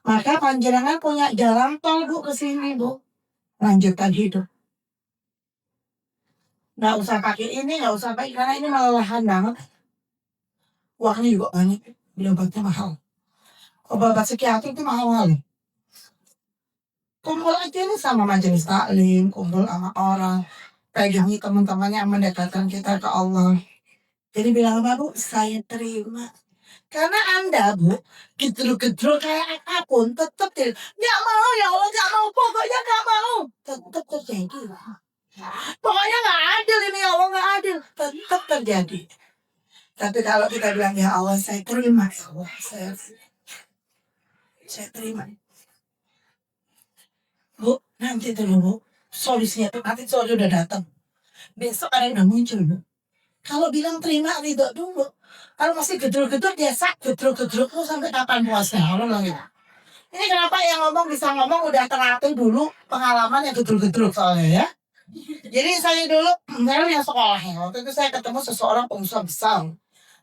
S2: Maka panjenengan punya jalan tol Bu ke sini Bu. Lanjutkan hidup. Gak usah pakai ini, gak usah pakai, karena ini melelahkan banget. Uangnya juga banyak, obatnya mahal. Obat psikiatri itu mahal. Kumpul aja nih sama majelis taklim, kumpul sama orang, pegangi teman-temannya yang mendekatkan kita ke Allah. Jadi bilang apa Bu? Saya terima. Karena Anda Bu, gedruk-gedruk kayak apapun, tetap tidak. Gak mau ya Allah, gak mau. Pokoknya gak mau. Tetap terjadi. Pokoknya gak adil ini ya Allah, gak adil. Tetap terjadi. Tapi kalau kita bilang ya Allah, saya terima. Ya Allah, saya terima. Bu, nanti dulu Bu, solusinya tuh nanti sore udah datang. Besok ada yang udah muncul Bu. Kalau bilang terima ridho dulu. Kalau masih gedruk-gedruk dia gedruk-gedruk tuh sampai kapan puasnya? Allah bilang gitu. Ini kenapa yang ngomong bisa ngomong udah terlatih dulu pengalaman yang gedruk-gedruk soalnya ya. Jadi saya dulu, saya yang sekolah ya. Waktu itu saya ketemu seseorang pengusaha besar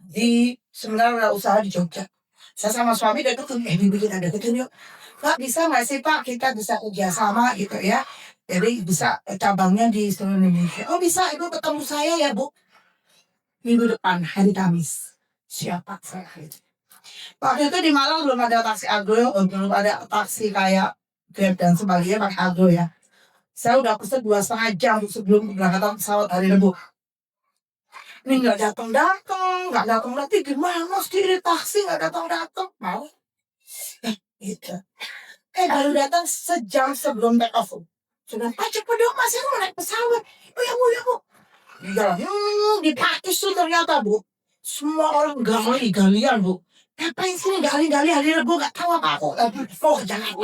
S2: di sebenarnya usaha di Jogja. Saya sama suami dan itu bibi kita deketin yuk. Pak bisa nggak sih Pak kita bisa kerjasama gitu ya. Jadi bisa cabangnya di seluruh Indonesia. Oh bisa, Ibu ketemu saya ya Bu. Minggu depan hari Kamis. Siapa saya? Waktu itu di Malang belum ada taksi agro, belum ada taksi kayak Grab dan sebagainya pakai Aldo ya. Saya udah pesen 2,5 jam sebelum keberangkatan pesawat hari Rabu. Ini nggak datang-datang, nggak datang-datang, gimana sih taksi nggak datang-datang? Mau? Gitu. Baru datang sejam sebelum take off. Sudah, Pak cepet dong, masih mau naik pesawat. Oh ya bu, ya bu. Di jalan, dipakis tuh ternyata bu. Semua orang gali-galian bu. Ngapain sih gali-gali hari Rabu gak tahu apa aku lagi. Oh jangan.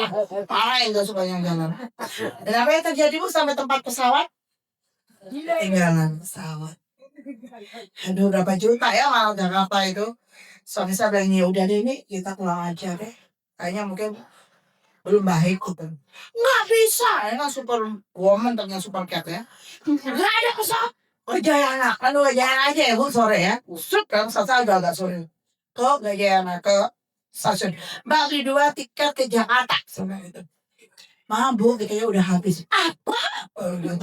S2: Parah yang gak suka yang jalan. Dan apa yang terjadi bu sampai tempat pesawat? Tinggalan pesawat. Aduh berapa juta ya mahal Jakarta itu. Suami saya bilang ya udah deh ini kita pulang aja deh. Kayaknya mungkin belum baik gitu. Nggak bisa, ya kan super woman ternyata super cat ya. Nggak ada pesawat. Gajayana, kan Gajayana aja ya bu sore ya. Usut kan saya udah agak sore. Ke Gajayana ke stasiun. Bagi 2 tiket ke Jakarta. Sama itu. Bu, tiketnya udah habis. Apa? Aduh,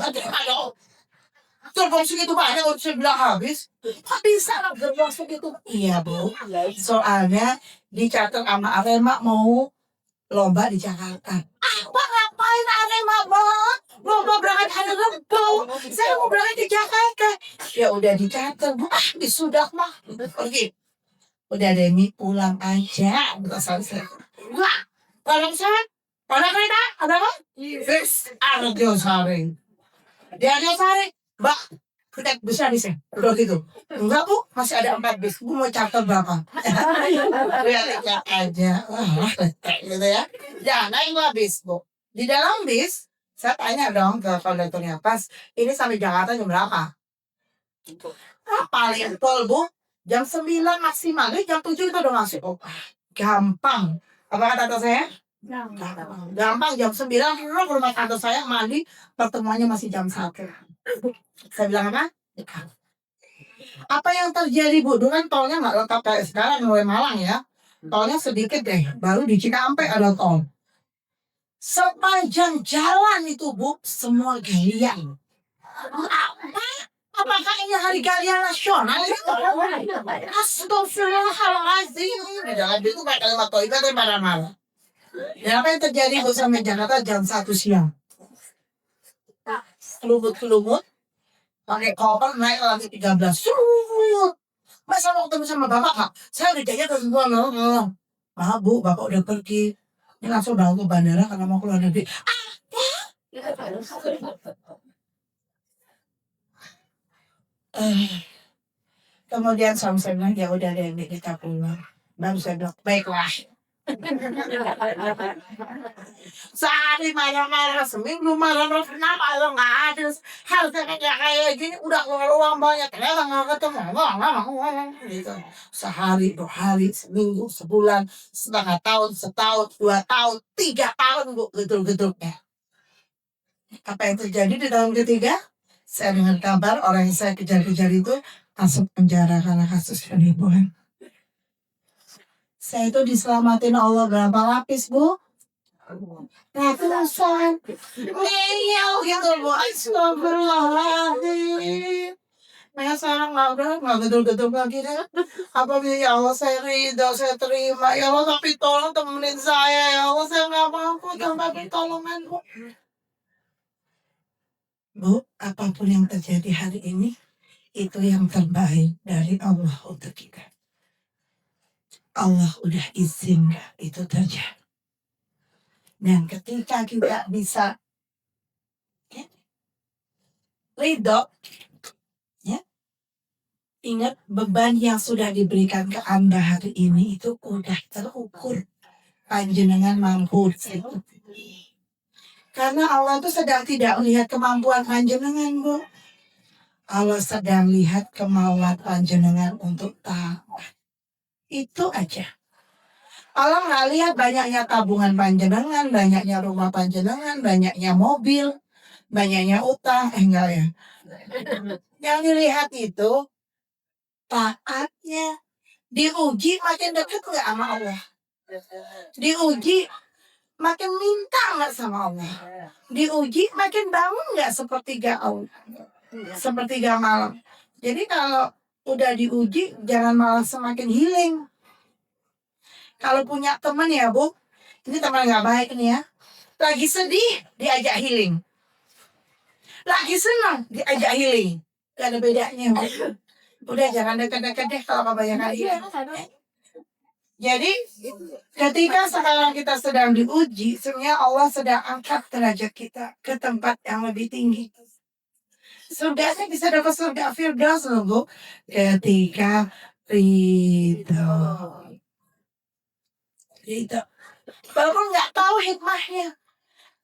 S2: terbang segitu banyak untuk saya bilang habis. Kok bisa lah terbang segitu? Iya bu. Soalnya dicatat sama Arema mau lomba di Jakarta. Apa ngapain Arema banget? Lomba berangkat hari Rabu. Saya mau berangkat di Jakarta. Ya udah dicatat bu. Disudah mah. Pergi. Udah Demi pulang aja. Saya. Wah, kalau saya, kalau kereta ada apa? Yes, Arjo Sari. Dia Arjo Sari. Mbak, kita bisa di sini. Udah gitu. Enggak bu, masih ada 4 bis. Bu mau charter berapa? Lihat aja. Wah, gitu ya. Ya, naik bis bu. Di dalam bis, saya tanya dong ke kondekturnya. Pas, ini sampai Jakarta jam berapa? Paling tol bu. Jam 9 maksimal. Jadi jam 7 itu udah masuk. Oh, gampang. Apa kata saya? Gampang jam 9 ke rumah tante saya mandi. Pertemuannya masih jam 1. Saya bilang apa? Apa yang terjadi bu? Dulu kan tolnya nggak lengkap kayak sekarang mulai Malang ya. Tolnya sedikit deh. Baru di Cikampek ada tol. Sepanjang jalan itu bu, semua galian. Apakah ini hari galian nasional? Astagfirullahaladzim. Di dalam itu pakai kalimat toilet dan marah-marah. Dan apa yang terjadi bu sampai Jakarta jam 1 siang? Kelumut-kelumut. Pakai koper naik lagi 13. Masa mau ketemu sama bapak kak? Saya udah jajan ke semua. Maaf bu, bapak udah pergi. Ini langsung bawa ke bandara karena mau keluar negeri. Kemudian suami saya bilang ya udah deh kita pulang. Baru saya bilang baiklah. Sehari marah-marah, seminggu marah-marah, kenapa lo nggak ada? Harusnya kayak gini udah keluar uang banyak, ternyata nggak ketemu. Gitu. Sehari, 2 hari, seminggu, sebulan, setengah tahun, setahun, 2 tahun, 3 tahun bu, gedul-gedulnya. Apa yang terjadi di tahun ketiga? Saya dengar kabar orang yang saya kejar-kejar itu masuk penjara karena kasus penipuan. Saya itu diselamatin Allah berapa lapis bu? Ratusan. Ngeyel gitu bu. Astagfirullahaladzim. Nah sekarang nggak gedul-gedul lagi deh. Apa ya Allah saya ridho, saya terima. Ya Allah tapi tolong temenin saya. Ya Allah saya nggak mampu tapi tolongan bu. Bu, apapun yang terjadi hari ini, itu yang terbaik dari Allah untuk kita. Allah udah izinkan itu terjadi. Dan ketika kita bisa ridho, ya, ingat beban yang sudah diberikan ke Anda hari ini itu udah terukur. Panjenengan mampu. Karena Allah itu sedang tidak melihat kemampuan panjenengan, bu. Allah sedang lihat kemauan panjenengan untuk taat. Itu aja. Allah nggak lihat banyaknya tabungan panjenengan, banyaknya rumah panjenengan, banyaknya mobil, banyaknya utang, enggak ya. Yang dilihat itu taatnya. Diuji makin dekat nggak sama Allah. Diuji makin minta nggak sama Allah. Diuji makin bangun nggak sepertiga malam. Jadi kalau udah diuji jangan malah semakin healing. Kalau punya teman ya bu, ini teman nggak baik nih ya. Lagi sedih, diajak healing. Lagi senang, diajak healing. Gak ada bedanya. Udah jangan dekat-dekat deh kalau kebanyakan healing. Jadi ketika sekarang kita sedang diuji, sebenarnya Allah sedang angkat derajat kita ke tempat yang lebih tinggi. Surganya bisa dapat surga Firdaus loh Bu. Ketika ridho. Ridho. Walaupun nggak tahu hikmahnya.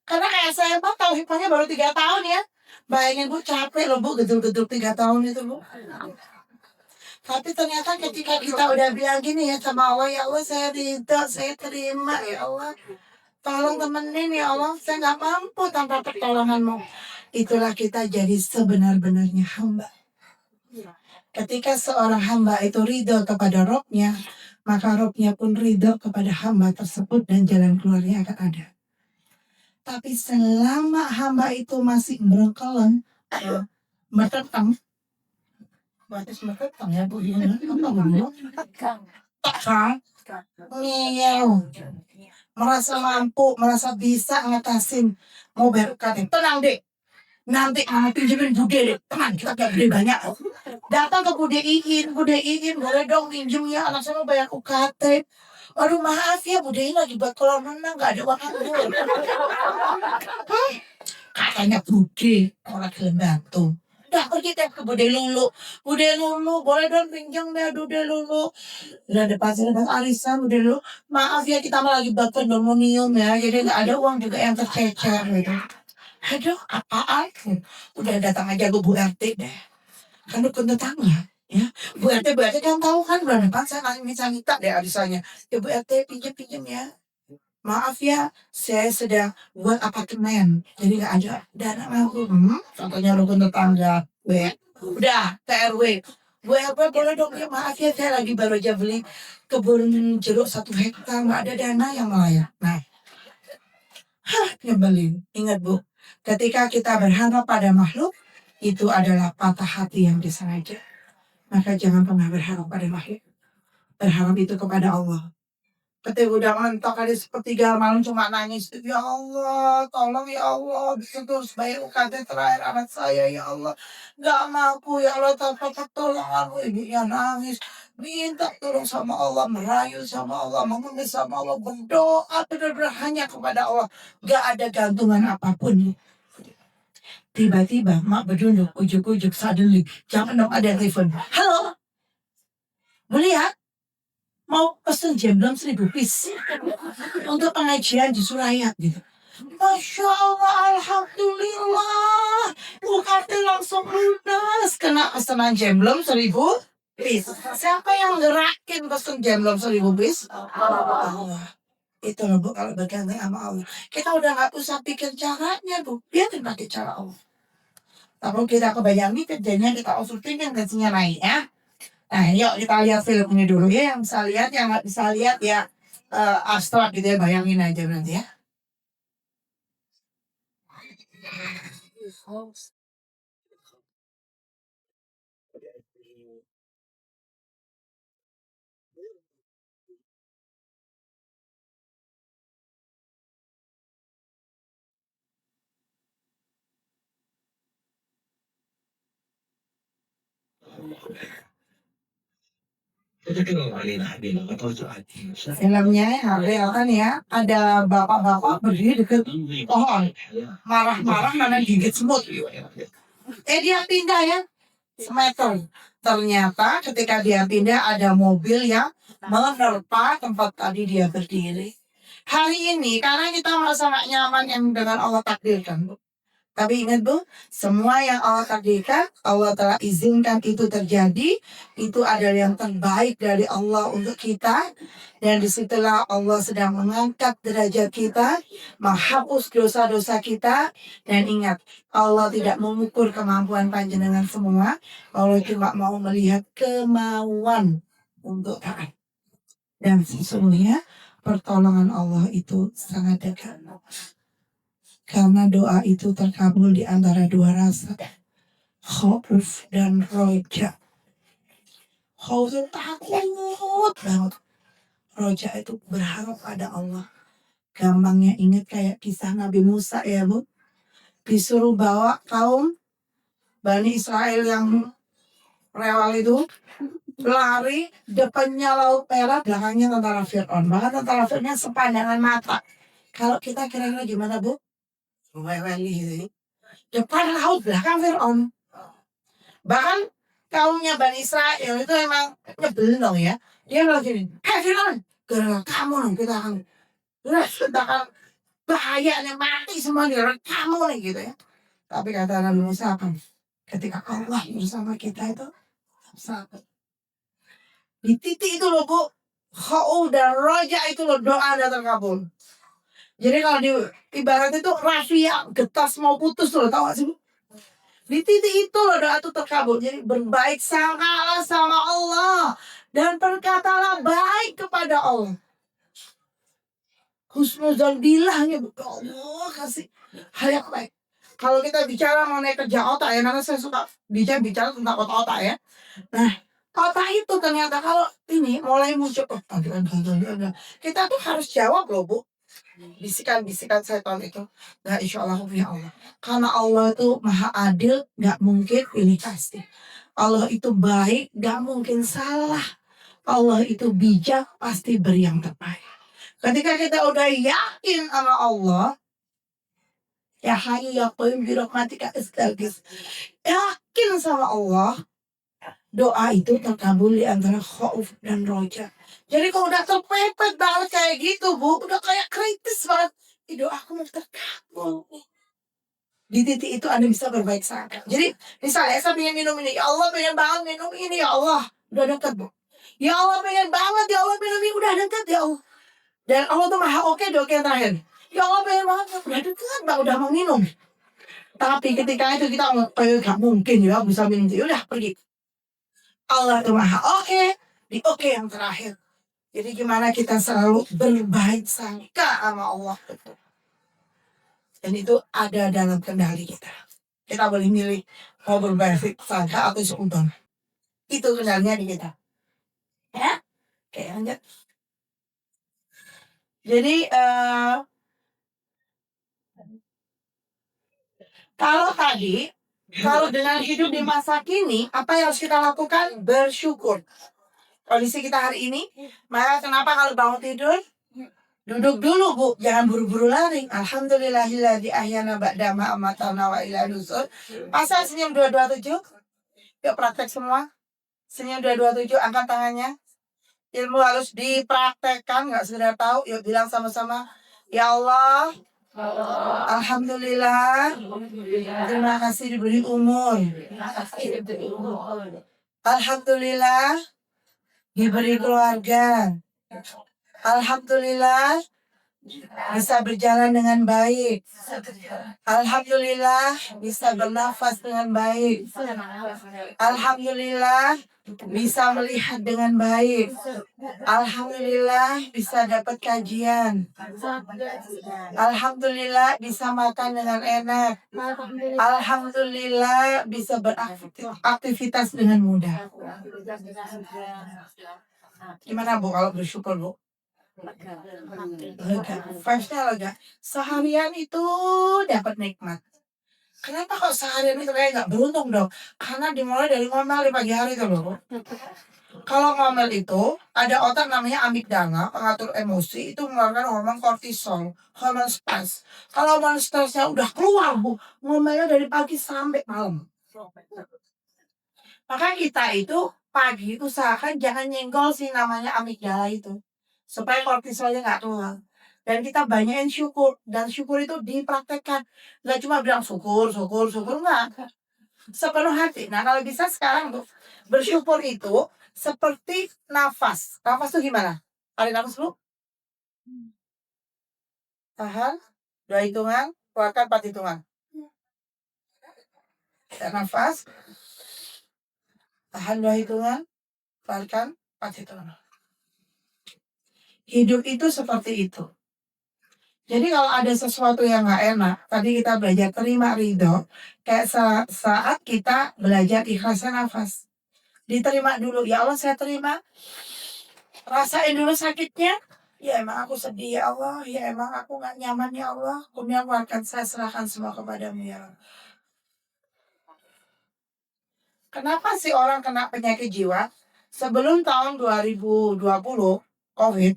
S2: Karena kayak saya Pak tahu hikmahnya baru 3 tahun ya. Bayangin Bu capek loh Bu gedul-gedul 3 tahun itu Bu. Tapi ternyata ketika kita udah bilang gini ya sama Allah, ya Allah saya ridho, saya terima ya Allah. Tolong temenin ya Allah, saya nggak mampu tanpa pertolonganmu. Itulah kita jadi sebenar-benarnya hamba. Ketika seorang hamba itu ridho kepada Robnya, maka Robnya pun ridho kepada hamba tersebut dan jalan keluarnya akan ada. Tapi selama hamba itu masih berkelon, bertetang, batas bertetang ya Bu, apa Bu? Tekang, ngeyel, merasa mampu, merasa bisa ngatasin mobil UKT. Tenang deh, nanti mama pinjemin Bude deh, tenang kita gak gede banyak. Datang ke Bude Iin, boleh dong pinjem ya, anak saya mau bayar UKT. Aduh maaf ya Bude Iin lagi buat kolam renang, gak ada uang anggur. Katanya Bude, orang gelem bantu. Udah pergi deh ke Bude Lulu, boleh dong pinjam deh Bude Lulu. Udah depan sini Mas Arisan, Bude Lulu, maaf ya kita malah lagi buat kondominium ya, jadi gak ada uang juga yang tercecer gitu. Aduh, apaan? Udah datang aja ke Bu RT deh. Kan dukun tetangga. Ya, Bu RT kan tahu kan bulan depan saya minta deh arisannya. Ya Bu RT pinjam ya. Maaf ya, saya sedang buat apartemen. Jadi gak ada dana aku. Contohnya rukun tetangga. Udah, TRW. Bu RW boleh dong ya, maaf ya saya lagi baru aja beli kebun jeruk 1 hektar. Gak ada dana yang layak. Nah, nyebelin. Ingat Bu, ketika kita berharap pada makhluk, itu adalah patah hati yang disengaja. Maka jangan pernah berharap pada makhluk. Berharap itu kepada Allah. Ketika udah mentok kali sepertiga malam cuma nangis. Ya Allah, tolong ya Allah. Bisa terus bayar UKT terakhir anak saya ya Allah. Gak mampu ya Allah tanpa pertolonganmu. Ibunya nangis. Minta tolong sama Allah. Merayu sama Allah. Mengemis sama Allah. Berdoa benar-benar hanya kepada Allah. Gak ada gantungan apapun. Tiba-tiba mak berduduk, ujuk-ujuk, suddenly. Jangan dong ada yang telepon. Halo? Boleh ya? Mau pesen jemblem 1000 piece untuk pengajian di Suraya gitu. Masya Allah, Alhamdulillah. UKT langsung lunas. Kena pesanan jemblem 1000 piece. Siapa yang gerakin pesen jemblem 1000 piece? Allah. Itu loh Bu, kalau bergantung sama Allah. Kita udah gak usah pikir caranya Bu. Biarin pakai cara Allah. Tapi kita kebayang nih kerjanya kita usulin yang gajinya naik ya. Nah yuk kita lihat film ini dulu ya. Yang bisa lihat, yang nggak bisa lihat ya abstrak gitu ya. Bayangin aja nanti ya. Filmnya ya, real kan ya. Ada bapak-bapak berdiri deket pohon. Marah-marah karena gigit semut. Dia pindah ya. Semeter. Ternyata ketika dia pindah ada mobil yang menerpa tempat tadi dia berdiri. Hari ini karena kita merasa gak nyaman yang dengan Allah takdirkan. Tapi ingat Bu, semua yang Allah takdirkan, Allah telah izinkan itu terjadi. Itu adalah yang terbaik dari Allah untuk kita. Dan disitulah Allah sedang mengangkat derajat kita, menghapus dosa-dosa kita. Dan ingat, Allah tidak mengukur kemampuan panjenengan semua. Allah cuma mau melihat kemauan untuk taat. Dan sesungguhnya pertolongan Allah itu sangat dekat. Karena doa itu terkabul di antara 2 rasa. Khauf dan roja. Khauf itu takut banget. Roja itu berharap pada Allah. gampangnya ingat kayak kisah Nabi Musa ya Bu. Disuruh bawa kaum Bani Israel yang rewel itu lari, depannya Laut Merah, belakangnya tentara Fir'aun. Bahkan tentara Fir'aun sepandangan mata. Kalau kita kira-kira gimana Bu? Reweli gitu. Depan laut, belakang Fir'aun. Bahkan kaumnya Bani Israel itu emang nyebelin dong ya. Dia bilang gini, hei Fir'aun, gara-gara kamu nih kita akan bahaya nih, mati semua gara kamu nih gitu ya. Tapi kata Nabi Musa apa? Ketika Allah bersama kita itu sahabat. Di titik itu loh Bu, kha'u dan roja itu loh doa dan terkabul. Jadi kalau di ibarat itu rafia getas mau putus loh, tahu gak sih Bu? Di titik itu loh doa itu terkabul. Jadi berbaik sangkalah sama Allah dan berkatalah baik kepada Allah. Husnuzon bilangnya Allah kasih hal yang baik. Kalau kita bicara mengenai kerja otak ya, karena saya suka bicara tentang otak ya. Nah, otak itu ternyata kalau ini mulai muncul, kita tuh harus jawab loh Bu. Bisikan-bisikan setan itu. Nah insya Allah punya Allah. Karena Allah itu maha adil, gak mungkin pilih kasih. Allah itu baik, gak mungkin salah. Allah itu bijak, pasti beri yang terbaik. Ketika kita udah yakin sama Allah, ya Hayyu ya Qayyum birahmatika astaghis. Yakin sama Allah, doa itu terkabul di antara khauf dan roja. Jadi kalau udah terpepet banget kayak gitu Bu, udah kayak kritis banget, doa aku mau terkabul. Di titik itu Anda bisa berbaik sangka. Jadi misalnya saya pengen minum ini, ya Allah pengen banget minum ini ya Allah, udah dekat Bu. Ya Allah pengen banget, ya Allah minum ini udah dekat ya Allah. Dan Allah tuh maha oke di oke yang terakhir. Ya Allah pengen banget, udah dekat Bang, udah mau minum. Tapi ketika itu kita gak mungkin ya bisa minum, ya udah pergi. Allah tuh maha oke di oke yang terakhir. Jadi gimana kita selalu berbaik sangka sama Allah. Dan itu ada dalam kendali kita. Kita boleh milih mau berbaik sangka atau seudon. Itu kendalinya di kita. Ya? Kayak lanjut. Jadi kalau dengan hidup di masa kini, apa yang harus kita lakukan? Bersyukur. Kondisi kita hari ini, maka kenapa kalau bangun tidur, duduk dulu Bu, jangan buru-buru lari. Alhamdulillahilladzi ahyana ba'da ma amatana wa ila nusur. Pasal senyum 227. Yuk praktek semua. Senyum 227, angkat tangannya. Ilmu harus dipraktekkan, nggak sekedar tahu. Yuk bilang sama-sama. Ya Allah, Alhamdulillah, terima kasih diberi umur. Alhamdulillah, diberi keluarga. Alhamdulillah, bisa berjalan dengan baik. Alhamdulillah, bisa bernafas dengan baik. Alhamdulillah, bisa melihat dengan baik. Alhamdulillah, bisa dapat kajian. Alhamdulillah, bisa makan dengan enak. Alhamdulillah, bisa beraktivitas dengan mudah. Gimana Bu kalau bersyukur Bu? Lega. Vibes-nya lega. Seharian itu dapat nikmat. Kenapa kok seharian itu kayak gak beruntung dong? Karena dimulai dari ngomel di pagi hari itu loh. Kalau ngomel itu, ada otak namanya amigdala, pengatur emosi, itu mengeluarkan hormon kortisol, hormon stres. Kalau hormon stresnya udah keluar Bu, ngomelnya dari pagi sampai malam. Maka kita itu pagi usahakan jangan nyenggol sih namanya amigdala itu. Supaya kortisolnya gak keluar. Dan kita banyakin syukur. Dan syukur itu dipraktekkan. Gak cuma bilang syukur, enggak. Sepenuh hati. Nah kalau bisa sekarang tuh, bersyukur itu seperti nafas. Nafas tuh gimana? Tarik nafas dulu. Tahan. 2 hitungan. Keluarkan 4 hitungan. Tarik nafas. Tahan 2 hitungan. Keluarkan 4 hitungan. Hidup itu seperti itu. Jadi kalau ada sesuatu yang gak enak, tadi kita belajar terima ridho, kayak saat kita belajar ikhlasnya nafas. Diterima dulu, ya Allah saya terima. Rasain dulu sakitnya, Ya emang aku sedih ya Allah, ya emang aku gak nyaman ya Allah. Kemudian aku akan saya serahkan semua kepadamu ya Allah. Kenapa sih orang kena penyakit jiwa? Sebelum tahun 2020, COVID,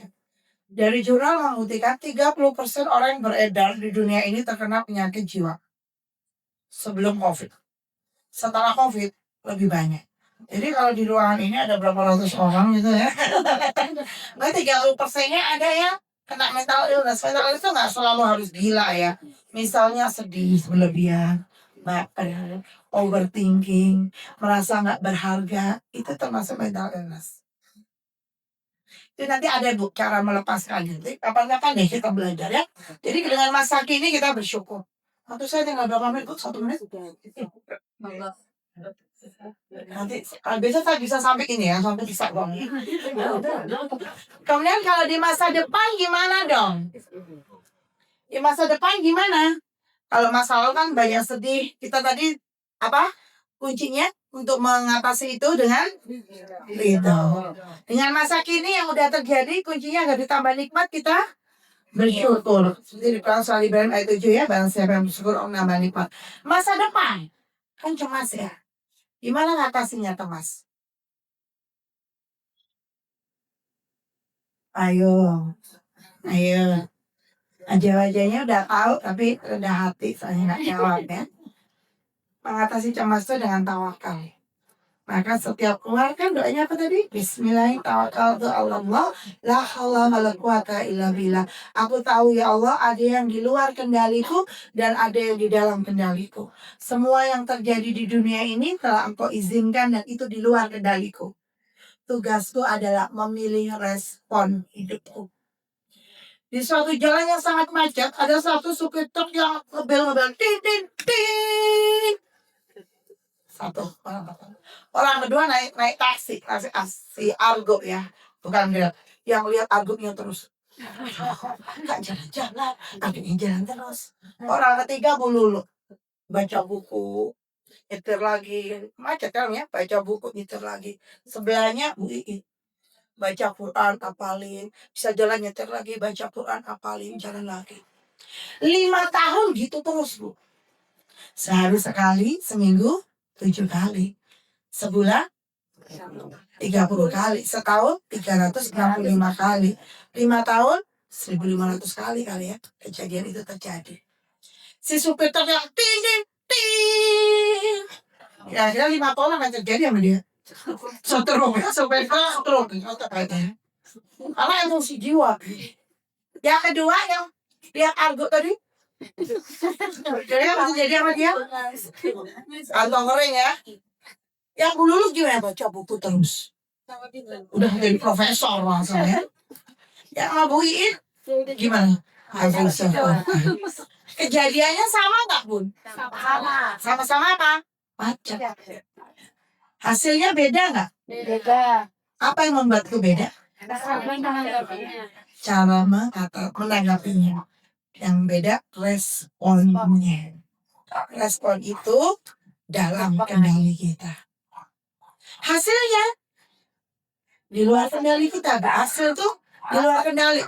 S2: dari jurnal membuktikan 30% orang yang beredar di dunia ini terkena penyakit jiwa. Sebelum COVID. Setelah COVID, lebih banyak. Jadi kalau di ruangan ini ada berapa ratus orang gitu ya. Berarti 30%-nya ada yang kena mental illness. Mental illness itu nggak selalu harus gila ya. Misalnya sedih berlebihan, baper, overthinking, merasa nggak berharga, itu termasuk mental illness. Itu nanti ada Bu cara melepaskan. Nanti kapan-kapan deh kita belajar ya. Jadi dengan masa kini kita bersyukur. Waktu saya tinggal berapa menit Bu? 1 menit? Nanti besok saya bisa sampai ini ya, sampai bisa dong. Kemudian kalau di masa depan gimana dong? Di masa depan gimana? Kalau masa lalu kan banyak sedih. Kita tadi apa? Kuncinya untuk mengatasi itu dengan ridho. Dengan masa kini yang udah terjadi, kuncinya agar ditambah nikmat kita bersyukur. Seperti di Quran Surah Ibrahim ayat 7 ya, barang siapa yang bersyukur Allah nambah nikmat. Masa depan kan cemas ya. Gimana ngatasinya Thomas? Ayo, ayo. Aja-ajanya udah tahu tapi rendah hati saya nggak jawab ya. Mengatasi cemas itu dengan tawakal. Maka setiap keluar kan doanya apa tadi? Bismillahirrahmanirrahim. La haula wala quwata illa billah. Aku tahu ya Allah ada yang di luar kendaliku dan ada yang di dalam kendaliku. Semua yang terjadi di dunia ini telah Engkau izinkan dan itu di luar kendaliku. Tugasku adalah memilih respon hidupku. Di suatu jalan yang sangat macet, ada satu supir truk yang ngebel-ngebel, ting ting ting. Satu orang kedua naik taksi, si Argo ya, bukan dia. Yang lihat Argonya terus, nggak jalan-jalan, Argonya jalan terus. Orang ketiga Bululu, baca buku, nyetir lagi, macet kan ya, baca buku nyetir lagi. Sebelahnya Bu Ii, baca Quran, apalin, bisa jalan nyetir lagi, baca Quran, apalin, jalan lagi. 5 tahun gitu terus Bu. Sehari sekali, seminggu 7 kali. Sebulan 30 kali. Setahun 365 kali. 5 tahun 1.500 kali ya kejadian itu terjadi. Si supir teriak ting ting ting. Kira-kira 5 tahun akan terjadi sama dia. Stroke ya, supir stroke. Karena emosi jiwa. Yang kedua yang lihat Argo tadi. Jadi apa terjadi sama dia? Kantong kering ya. Yang dulu gimana baca buku terus. Udah jadi profesor langsung ya. Yang ngabuin gimana? Kejadiannya sama nggak Bun? Sama-sama apa? Baca. Hasilnya beda nggak? Beda. Apa yang membuatku beda? Cara menanggapinya. Yang beda responnya. Respon itu dalam kendali kita. Hasilnya di luar kendali kita. Hasil tuh di luar kendali.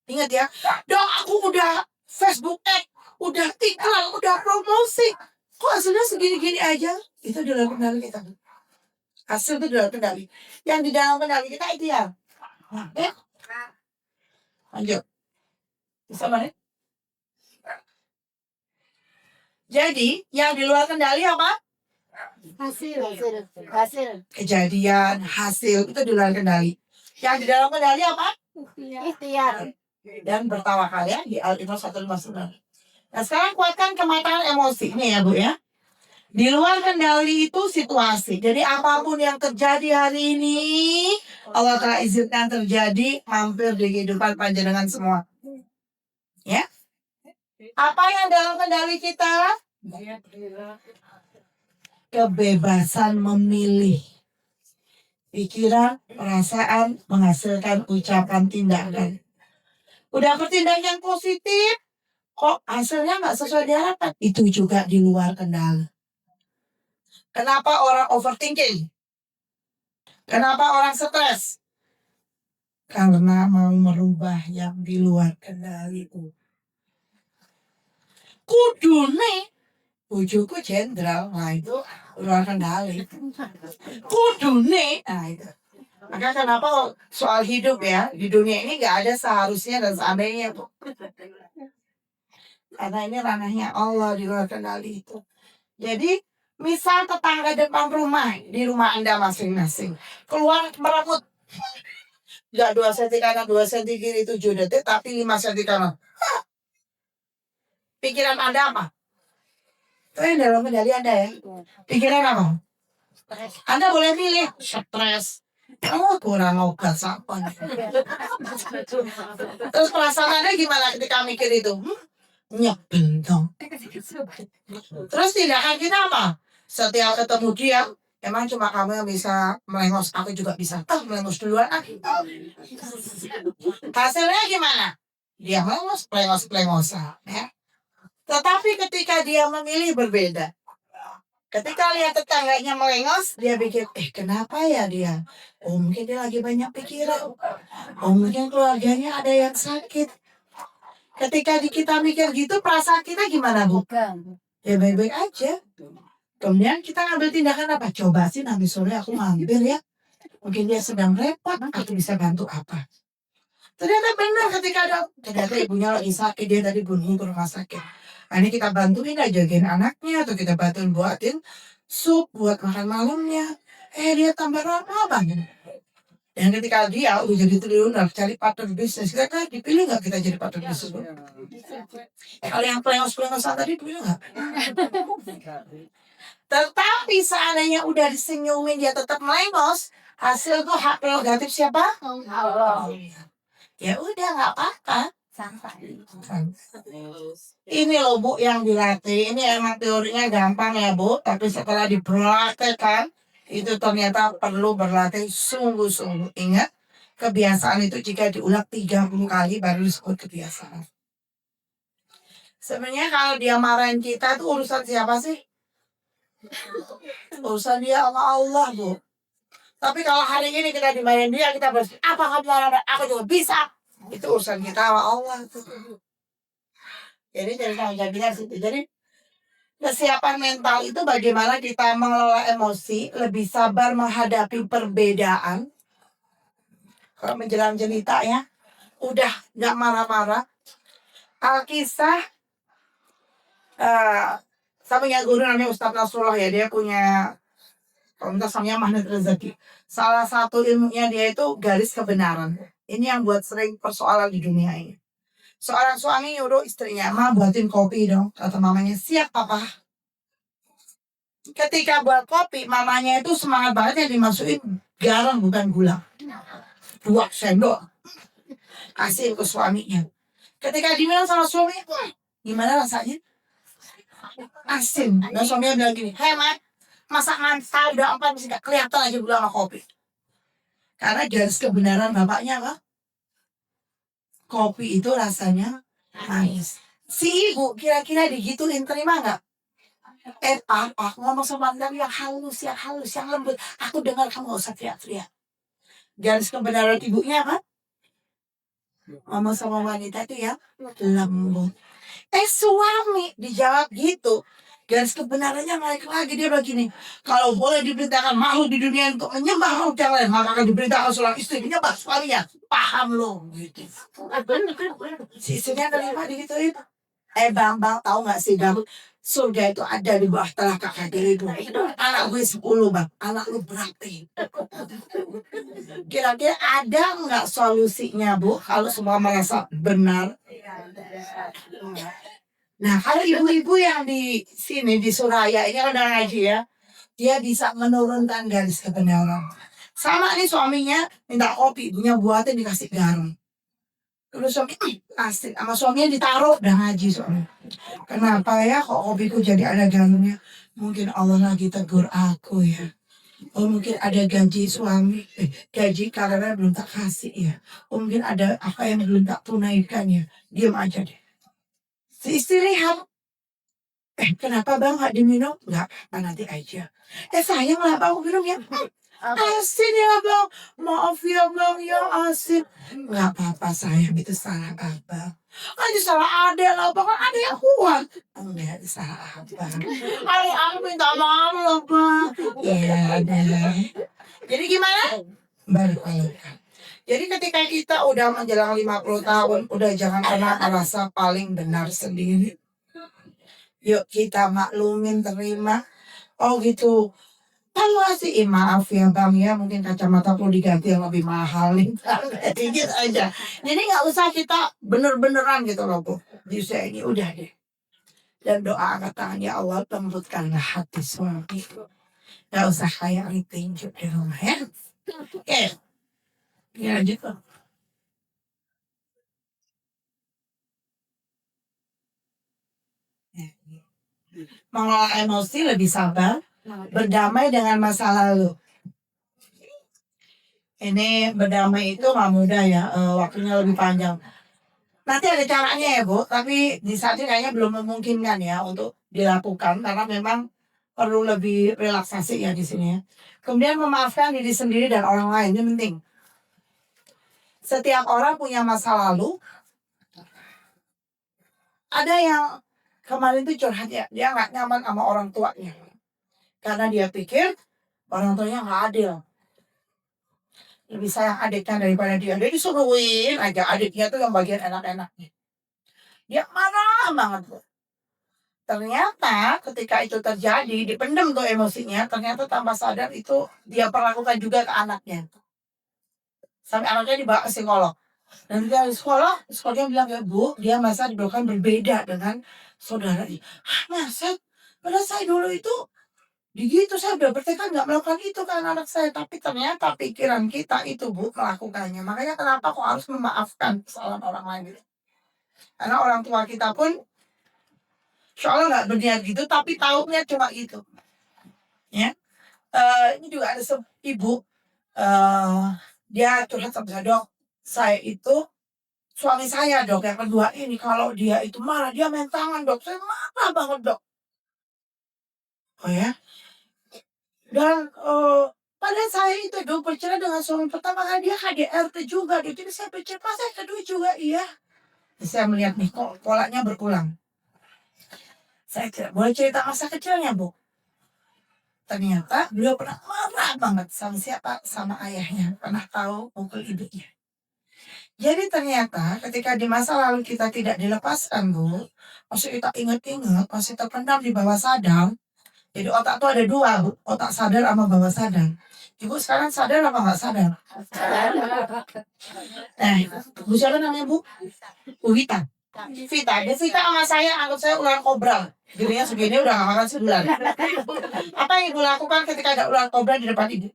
S2: Ingat ya, dong aku udah Facebook ads, udah iklan, udah promosi. Kok hasilnya segini-gini aja? Itu di luar kendali kita. Hasil itu di luar kendali. Yang di dalam kendali kita itu ya. Oke? Lanjut. Bisa mana? Jadi, yang di luar kendali apa? Hasil. Kejadian, hasil itu di luar kendali. Yang di dalam kendali apa? Ikhtiar. Dan bertawakal ya di Al-Imran 159. Nah sekarang kuatkan kematangan emosi nih ya Bu ya. Di luar kendali itu situasi. Jadi apapun yang terjadi hari ini Allah telah izinkan terjadi hampir di kehidupan panjenengan semua. Ya. Apa yang dalam kendali kita? Kebebasan memilih. Pikiran, perasaan menghasilkan ucapan tindakan. Udah bertindak yang positif, kok hasilnya nggak sesuai diharapkan? Itu juga di luar kendali. Kenapa orang overthinking? Kenapa orang stres? karena mau merubah yang di luar kendaliku. Kudune bojoku jenderal, nah itu luar kendali. Kudune, nah itu. Maka kenapa soal hidup ya, di dunia ini nggak ada seharusnya dan seandainya tuh. Karena ini ranahnya Allah di luar kendali itu. Jadi misal tetangga depan rumah, di rumah Anda masing-masing, keluar merebut. Nggak 2 cm kanan, 2 cm kiri 7 detik, tapi 5 cm kanan. Pikiran Anda apa? Itu yang dalam kendali Anda ya. Pikiran apa? Anda boleh pilih stres. Oh, kurang obat apa nih? Terus perasaan Anda gimana ketika mikir itu? Nyebel dong. Terus tindakan kita apa? Setiap ketemu dia, emang cuma kamu yang bisa melengos, aku juga bisa. Melengos duluan. Hasilnya gimana? Dia melengos, pelengos-pelengosan. Ya. Tetapi ketika dia memilih berbeda, ketika lihat tetangganya melengos, dia pikir, kenapa ya dia? Oh, mungkin dia lagi banyak pikiran. Oh, mungkin keluarganya ada yang sakit. Ketika kita mikir gitu, perasaan kita gimana, Bu? Ya baik-baik aja. Kemudian kita ngambil tindakan apa? Coba sih nanti sore aku mampir ya. Mungkin dia sedang repot, aku bisa bantu apa? Ternyata benar ternyata ibunya lagi sakit, dia tadi bunyi ke rumah sakit. Nah, ini kita bantuin aja jagain anaknya, atau kita bantuin buatin sup buat makan malamnya. Dia tambah ramah banget. Dan ketika dia udah jadi triliuner, cari partner bisnis, kita dipilih nggak kita jadi partner bisnis? Kalau yang pelengos-pelengosan tadi dipilih nggak? Tetapi seandainya udah disenyumin dia tetap melengos, hasil tuh hak prerogatif siapa? Allah. Ya udah nggak apa-apa. Santai. Ini loh Bu yang dilatih. Ini emang teorinya gampang ya Bu, tapi setelah dipraktekkan itu ternyata perlu berlatih sungguh-sungguh. Ingat, kebiasaan itu jika diulang 30 kali baru disebut kebiasaan. Sebenarnya kalau dia marahin kita itu urusan siapa sih? Urusan dia sama Allah Bu. Tapi kalau hari ini kita dimarahin dia, kita berarti apa kamu marah? Aku juga bisa. Itu urusan kita sama Allah. Jadi dari tanggung situ. Jadi kesiapan mental itu bagaimana kita mengelola emosi, lebih sabar menghadapi perbedaan. Kalau menjelang jelita ya, udah nggak marah-marah. Alkisah, saya punya guru namanya Ustadz Nasrullah ya, dia punya komunitas namanya Magnet Rezeki. Salah satu ilmunya dia itu garis kebenaran. Ini yang buat sering persoalan di dunia ini. Seorang suami nyuruh istrinya, "Ma buatin kopi dong." Kata mamanya, "Siap papa." Ketika buat kopi, mamanya itu semangat banget yang dimasukin garam bukan gula. 2 sendok. Kasih ke suaminya. Ketika diminum sama suami, gimana rasanya? Asin. Dan suaminya bilang gini, "Hemat, masakan saya udah 4 masih gak kelihatan aja gula sama kopi." Karena garis kebenaran bapaknya apa? Kopi itu rasanya manis. Si ibu kira-kira digituin terima nggak? Aku ngomong sama Anda yang halus, yang lembut. Aku dengar kamu gak usah teriak-teriak. Garis kebenaran ibunya apa? Ngomong sama wanita itu ya lembut. Suami dijawab gitu. Garis kebenarannya naik lagi, dia begini. Kalau boleh diperintahkan makhluk di dunia untuk menyembah makhluk yang lain, maka akan diperintahkan seorang istri menyembah suaminya. Paham lo? Gitu. Si istrinya terima digituin. Bang, tahu nggak sih Bang? Surga itu ada di bawah telapak kaki ibu. Anak gue 10 Bang. Anak lu berarti. Kira-kira ada nggak solusinya Bu? Kalau semua merasa benar. Nah, kalau ibu-ibu yang di sini di Suraya ini kan udah ngaji ya, dia bisa menurunkan garis kebenaran. Sama nih suaminya minta kopi, ibunya buatin dikasih garam. Terus suami asik sama suaminya ditaruh udah ngaji soalnya. Kenapa ya kok kopiku jadi ada garamnya? Mungkin Allah lagi tegur aku ya. Oh mungkin ada gaji suami, gaji karena belum tak kasih ya. Oh mungkin ada apa yang belum tak tunaikan ya. Diam aja deh. Si istri lihat, kenapa Bang gak diminum? Nggak apa nanti aja. Sayang lah Bang minum ya. Asin ya bang, maaf ya bang ya asin. Nggak apa-apa sayang, itu salah abang. Itu salah adek lah bang, kan adek yang kuat. Enggak, itu salah abang. Adek aku minta maaf loh bang. Iya deh. Jadi gimana? Balik. Jadi ketika kita udah menjelang 50 tahun, udah jangan pernah merasa paling benar sendiri. Yuk kita maklumin, terima. Oh gitu. Kalau sih, maaf ya bang ya, mungkin kacamata perlu diganti yang lebih mahal nih. Dikit aja. Jadi nggak usah kita bener-beneran gitu loh bu. Di usia ini udah deh. Dan doa katakan ya Allah lembutkanlah hati suami. Nggak usah kayak ditinjuk di rumah ya. Oke. Ya gitu. Mengelola emosi lebih sabar, berdamai dengan masa lalu. Ini berdamai itu nggak mudah ya, waktunya lebih panjang. Nanti ada caranya ya Bu, tapi di saat ini kayaknya belum memungkinkan ya untuk dilakukan karena memang perlu lebih relaksasi ya di sini ya. Kemudian memaafkan diri sendiri dan orang lain, ini penting. Setiap orang punya masa lalu. Ada yang kemarin tuh curhat ya, dia nggak nyaman sama orang tuanya. Karena dia pikir orang tuanya nggak adil. Lebih sayang adiknya daripada dia. Dia disuruhin aja adiknya tuh yang bagian enak-enaknya. Dia marah banget. Ternyata ketika itu terjadi, dipendam tuh emosinya, ternyata tanpa sadar itu dia perlakukan juga ke anaknya. Sampai anaknya dibawa ke psikolog. Dan dia di sekolah, psikolognya bilang ya Bu, dia masa didoakan berbeda dengan saudaranya. Hah masa? Padahal saya dulu itu begitu, saya udah bertekad nggak melakukan itu kan anak saya. Tapi ternyata pikiran kita itu Bu melakukannya. Makanya kenapa kok harus memaafkan kesalahan orang lain gitu. Karena orang tua kita pun soalnya nggak berniat gitu, tapi tahunya cuma gitu. Ya, ini juga ada ibu, eh dia curhat sama saya, dok, saya itu suami saya dok yang kedua ini kalau dia itu marah dia main tangan dok, saya marah banget dok. Oh ya, dan pada saya itu dok bercerai dengan suami pertama kan dia KDRT juga, jadi saya bercerai pas saya kedua juga iya. Saya melihat nih kok polanya berulang. Saya boleh cerita masa kecilnya bu. Ternyata beliau pernah marah banget sama siapa? Sama ayahnya. Pernah tahu pukul ibunya. Jadi ternyata ketika di masa lalu kita tidak dilepaskan, Bu, masih kita ingat-ingat, masih terpendam di bawah sadar. Jadi otak itu ada dua, Bu. Otak sadar sama bawah sadar. Ibu sekarang sadar apa nggak sadar? Nah, Bu siapa namanya Bu? Bu Wita. Vita, Bu Vita sama saya anggap saya ular kobra. Gedenya segini udah gak makan sebulan. Apa yang ibu lakukan ketika ada ular kobra di depan ibu?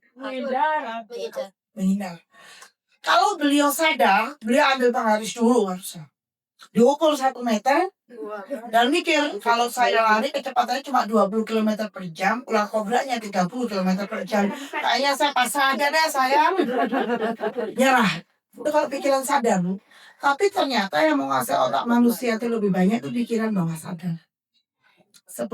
S2: Menghindar. Kalau beliau sadar, beliau ambil penggaris dulu harusnya. Diukur 1 meter dan mikir kalau saya lari kecepatannya cuma 20 km per jam, ular kobranya 30 km per jam. Kayaknya saya pasrah aja deh saya. Nyerah. Itu kalau pikiran sadar. Tapi ternyata yang menguasai otak manusia itu lebih banyak itu pikiran bawah sadar. 10%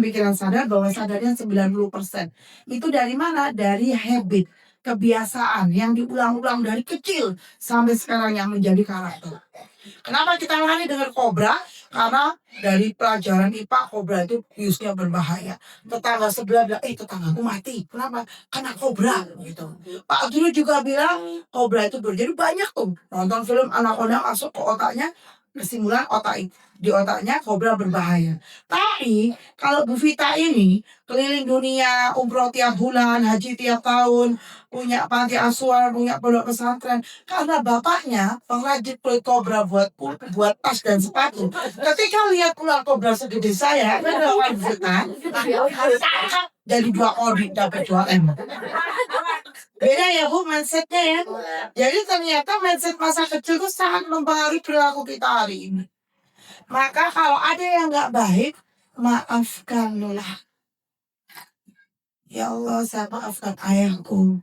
S2: pikiran sadar, bawah sadarnya 90%. Itu dari mana? Dari habit, kebiasaan yang diulang-ulang dari kecil sampai sekarang yang menjadi karakter. Kenapa kita lari dengan kobra? Karena dari pelajaran IPA kobra itu biusnya berbahaya. Tetangga sebelah bilang, tetanggaku mati. Kenapa? Karena kobra gitu. Pak dulu juga bilang kobra itu jadi banyak tuh nonton film anak-anak masuk ke otaknya kesimpulan di otaknya kobra berbahaya. Tapi kalau Bu Vita ini keliling dunia, umroh tiap bulan, haji tiap tahun, punya panti asuhan, punya pondok pesantren, karena bapaknya pengrajin kulit kobra buat tas dan sepatu. Ketika lihat ular kobra segede saya, kan Bu Vita, jadi 2 kodi dapat 2 M. Beda ya Bu mindsetnya ya. Jadi ternyata mindset masa kecil itu sangat mempengaruhi perilaku kita hari ini. Maka kalau ada yang nggak baik, maafkanlah. Ya Allah, saya maafkan ayahku.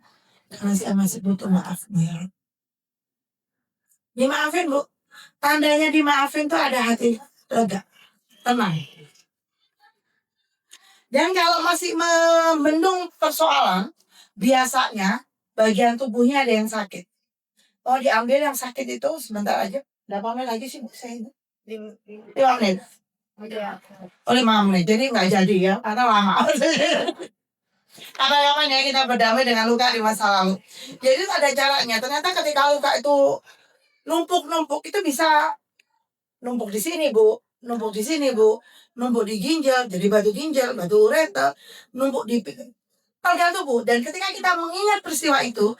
S2: Karena saya masih butuh maaf. Ya. Dimaafin Bu. Tandanya dimaafin tuh ada hati lega, tenang. Dan kalau masih membendung persoalan, biasanya bagian tubuhnya ada yang sakit. Oh, diambil yang sakit itu sebentar aja. Berapa menit lagi sih Bu? Saya 5 menit. Oh, 5 menit. Jadi nggak jadi ya, karena lama. Karena namanya kita berdamai dengan luka di masa lalu. Jadi ada caranya. Ternyata ketika luka itu numpuk-numpuk, itu bisa numpuk di sini Bu, numpuk di sini Bu, numpuk di ginjal, jadi batu ureter, numpuk di organ tubuh. Dan ketika kita mengingat peristiwa itu,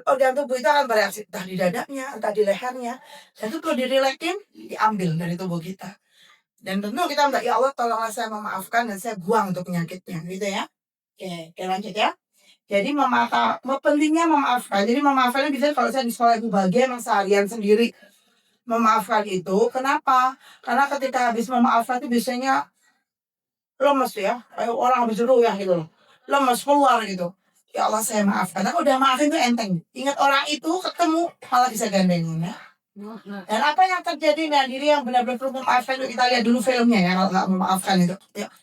S2: organ tubuh itu akan bereaksi entah di dadanya, entah di lehernya. Dan itu perlu direlakin, diambil dari tubuh kita. Dan tentu kita minta, ya Allah tolonglah saya memaafkan dan saya buang untuk penyakitnya, gitu ya. Oke, lanjut ya. Jadi pentingnya memaafkan. Jadi memaafkan bisa kalau saya di sekolah ibu bagian yang seharian sendiri memaafkan itu. Kenapa? Karena ketika habis memaafkan itu biasanya lemes ya, kayak orang habis ya gitu loh. Lemes keluar gitu. Ya Allah saya maafkan. Karena udah maafin itu enteng. Ingat orang itu ketemu malah bisa gandengan ya. Dan apa yang terjadi dengan diri yang benar-benar perlu memaafkan itu kita lihat dulu filmnya ya kalau nggak memaafkan itu. Ya.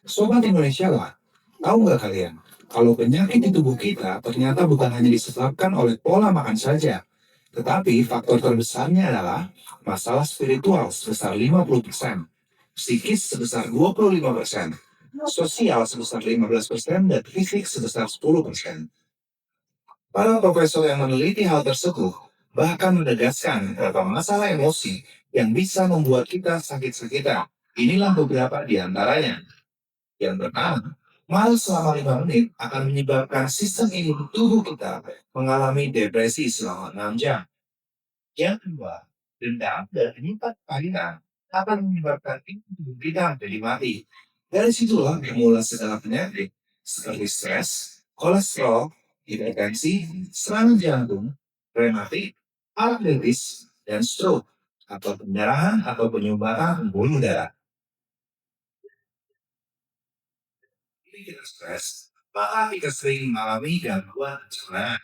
S3: Sobat Indonesia lah, tahu nggak kalian? Kalau penyakit di tubuh kita ternyata bukan hanya disebabkan oleh pola makan saja, tetapi faktor terbesarnya adalah masalah spiritual sebesar 50%, psikis sebesar 25%, sosial sebesar 15%, dan fisik sebesar 10%. Para profesor yang meneliti hal tersebut bahkan menegaskan beberapa masalah emosi yang bisa membuat kita sakit-sakitan. Inilah beberapa di antaranya. Yang pertama, malas selama 5 menit akan menyebabkan sistem imun tubuh kita mengalami depresi selama 6 jam. Yang kedua, dendam dan penyimpan kepanikan akan menyebabkan imun tubuh kita menjadi mati. Dari situlah bermula segala penyakit seperti stres, kolesterol, hipertensi, serangan jantung, rematik, artritis, dan stroke atau pendarahan atau penyumbatan pembuluh darah. Kita stres, maka kita sering mengalami gangguan pencernaan.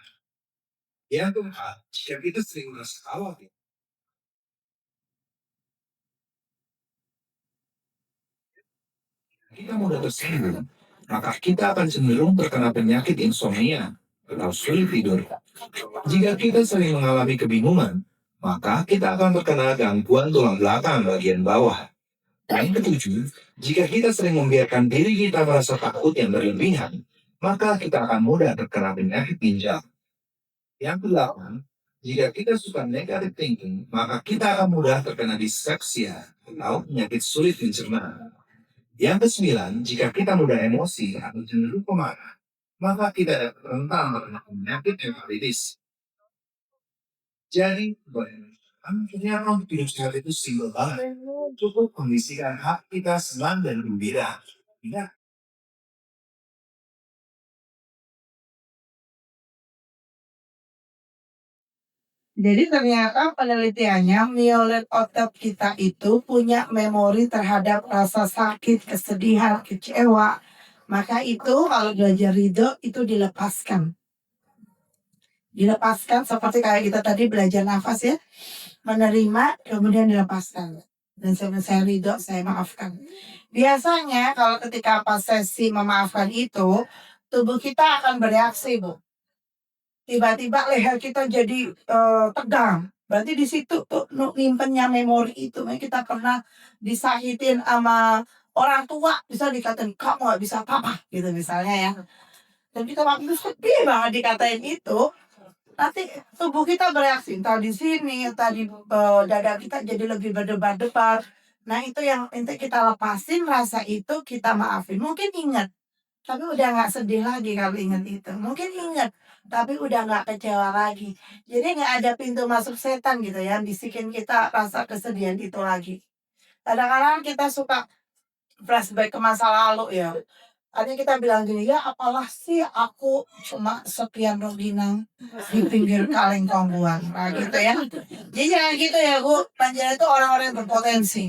S3: Yang keempat, jika kita sering merasa khawatir, kita mudah tersinggung, maka kita akan cenderung terkena penyakit insomnia atau sulit tidur. Jika kita sering mengalami kebingungan, maka kita akan terkena gangguan tulang belakang bagian bawah. Yang ketujuh, jika kita sering membiarkan diri kita merasa takut yang berlebihan, maka kita akan mudah terkena penyakit ginjal. Yang kedelapan, jika kita suka negative thinking, maka kita akan mudah terkena disleksia atau penyakit sulit mencerna. Yang kesembilan, jika kita mudah emosi atau cenderung pemarah, maka kita rentan terkena penyakit hepatitis. Jadi, akhirnya untuk hidup sehat itu simpel banget. Cukup kondisikan hak kita senang dan gembira. Ingat,
S2: Jadi ternyata penelitiannya miolet otak kita itu punya memori terhadap rasa sakit, kesedihan, kecewa. Maka itu kalau belajar ridho itu dilepaskan. Dilepaskan seperti kayak kita tadi belajar nafas ya. Menerima kemudian dilepaskan. Dan saya ridho, saya maafkan. Biasanya kalau ketika pas sesi memaafkan itu, tubuh kita akan bereaksi Bu. Tiba-tiba leher kita jadi tegang. Berarti di situ tuh nyimpennya memori itu. Kita pernah disakitin sama orang tua, bisa dikatain kamu gak bisa apa-apa gitu misalnya ya. Dan kita waktu itu sedih banget dikatain itu. Nanti tubuh kita bereaksi entah di sini, entah di dada kita jadi lebih berdebar-debar. Nah itu yang nanti kita lepasin rasa itu, kita maafin. Mungkin ingat, tapi udah nggak sedih lagi kalau ingat itu. Mungkin ingat, tapi udah nggak kecewa lagi. Jadi nggak ada pintu masuk setan gitu ya, bisikin kita rasa kesedihan itu lagi. Kadang-kadang kita suka flashback ke masa lalu ya. Artinya kita bilang gini, ya apalah sih aku cuma sekian rengginang di pinggir kaleng kongguan. Nah gitu ya. Jadi jangan gitu ya Bu. Panjenengan itu orang-orang yang berpotensi.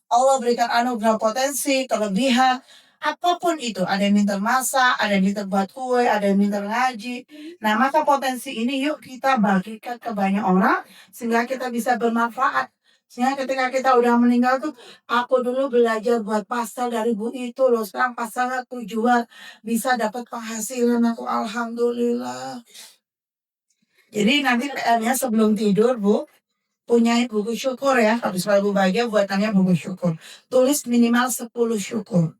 S2: Allah berikan anugerah potensi, kelebihan, apapun itu. Ada yang minta masak, ada yang minta buat kue, ada yang minta ngaji. Nah maka potensi ini yuk kita bagikan ke banyak orang sehingga kita bisa bermanfaat. Sehingga ketika kita udah meninggal tuh, aku dulu belajar buat pastel dari bu itu loh. Sekarang pastelnya aku jual, bisa dapat penghasilan aku, alhamdulillah. Jadi nanti PR-nya sebelum tidur Bu, punyain buku syukur ya. Habis lagu bahagia buatannya buku syukur. Tulis minimal 10 syukur.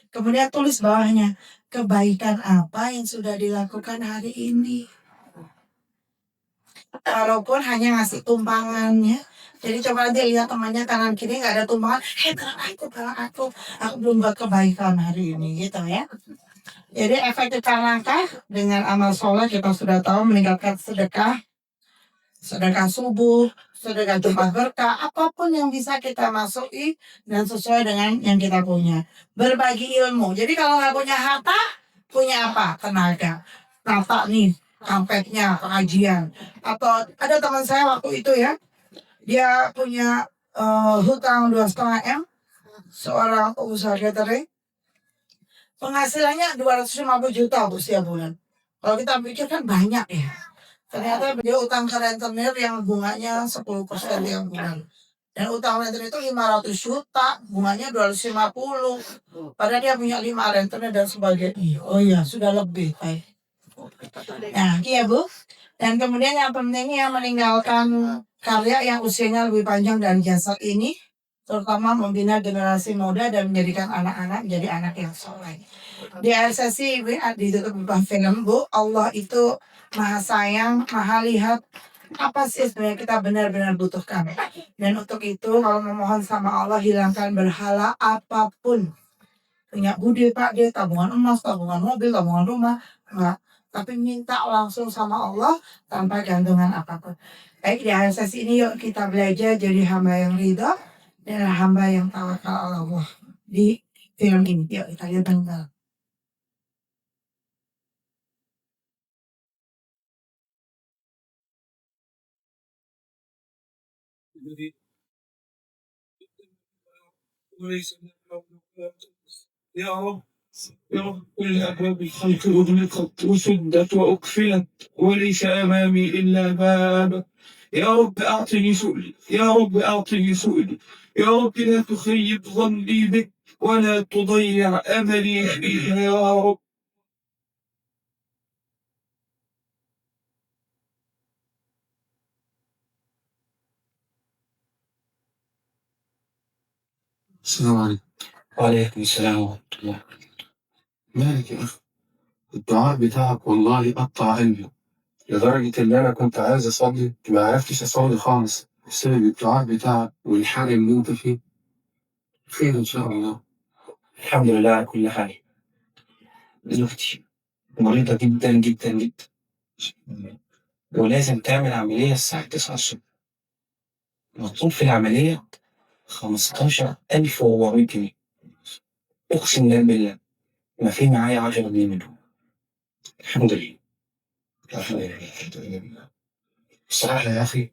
S2: Kemudian tulis bawahnya, kebaikan apa yang sudah dilakukan hari ini. Walaupun hanya ngasih tumpangannya. Jadi coba nanti lihat temannya kanan kiri nggak ada tumpangan. Tolong aku belum buat kebaikan hari ini gitu ya. Jadi efek langkah dengan amal soleh kita sudah tahu meningkatkan sedekah subuh, sedekah Jumat berkah, apapun yang bisa kita masuki dan sesuai dengan yang kita punya. Berbagi ilmu. Jadi kalau nggak punya harta, punya apa? Tenaga. Nata nih, kampetnya, pengajian. Atau ada teman saya waktu itu ya, dia punya hutang 2,5 M, seorang usaha catering. Penghasilannya 250 juta Bu setiap bulan. Kalau kita pikir kan banyak ya. Ternyata dia utang ke rentenir yang bunganya 10% tiap bulan. Dan utang rentenir itu 500 juta, bunganya 250. Padahal dia punya 5 rentenir dan sebagainya. Oh iya, sudah lebih. Baik. Nah, iya Bu. Dan kemudian yang penting yang meninggalkan karya yang usianya lebih panjang dari jasad ini, terutama membina generasi muda dan menjadikan anak-anak menjadi anak yang soleh. Di akhir sesi ditutup beberapa film Bu, Allah itu maha sayang, maha lihat apa sih sebenarnya kita benar-benar butuhkan. Dan untuk itu kalau memohon sama Allah hilangkan berhala apapun. Punya budi Pak D, tabungan emas, tabungan mobil, tabungan rumah, enggak. Tapi minta langsung sama Allah tanpa gantungan apapun. Baik, di akhir sesi ini yuk kita belajar jadi hamba yang ridha dan hamba yang tawakal Allah. Di film ini, yuk kita lihat bentar.
S3: يا رب يا رب كل أبواب الخلق أغلقت وسدت وأقفلت وليس أمامي إلا بابك يا رب أعطني سؤلي يا رب أعطني سؤلي يا رب لا تخيب ظني بك ولا تضيع أملي فيك يا رب. السلام عليكم. وعليكم السلام ورحمة الله. مالك يا أخي؟ الدعاء بتاعك والله قطع قلبي لدرجة إن أنا كنت عايز أصلي ما عرفتش أصلي خالص بسبب الدعاء بتاعك والحال اللي أنت فيه. خير إن شاء الله. الحمد لله على كل حال. زوجتي مريضة جدا جدا جدا ولازم تعمل عملية الساعة 9 الصبح. مطلوب في العملية 15,400 جنيه. أقسم لك بالله ما في معايا 10 جنيه منهم. الحمد لله. الحمد لله. بصراحة يا أخي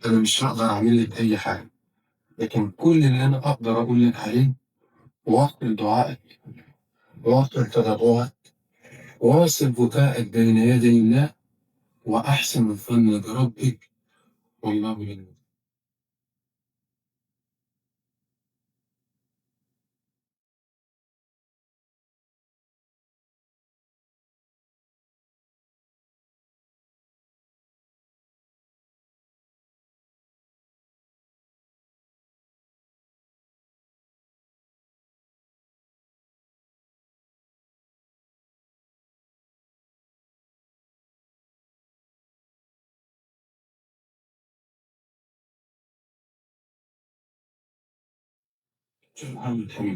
S3: أنا مش هقدر أعمل لك أي حاجة، لكن كل اللي أنا أقدر أقول لك عليه واصل دعائك، واصل تضرعك، واصل بكائك بين يدي الله، وأحسن الظن بربك والله يعلم.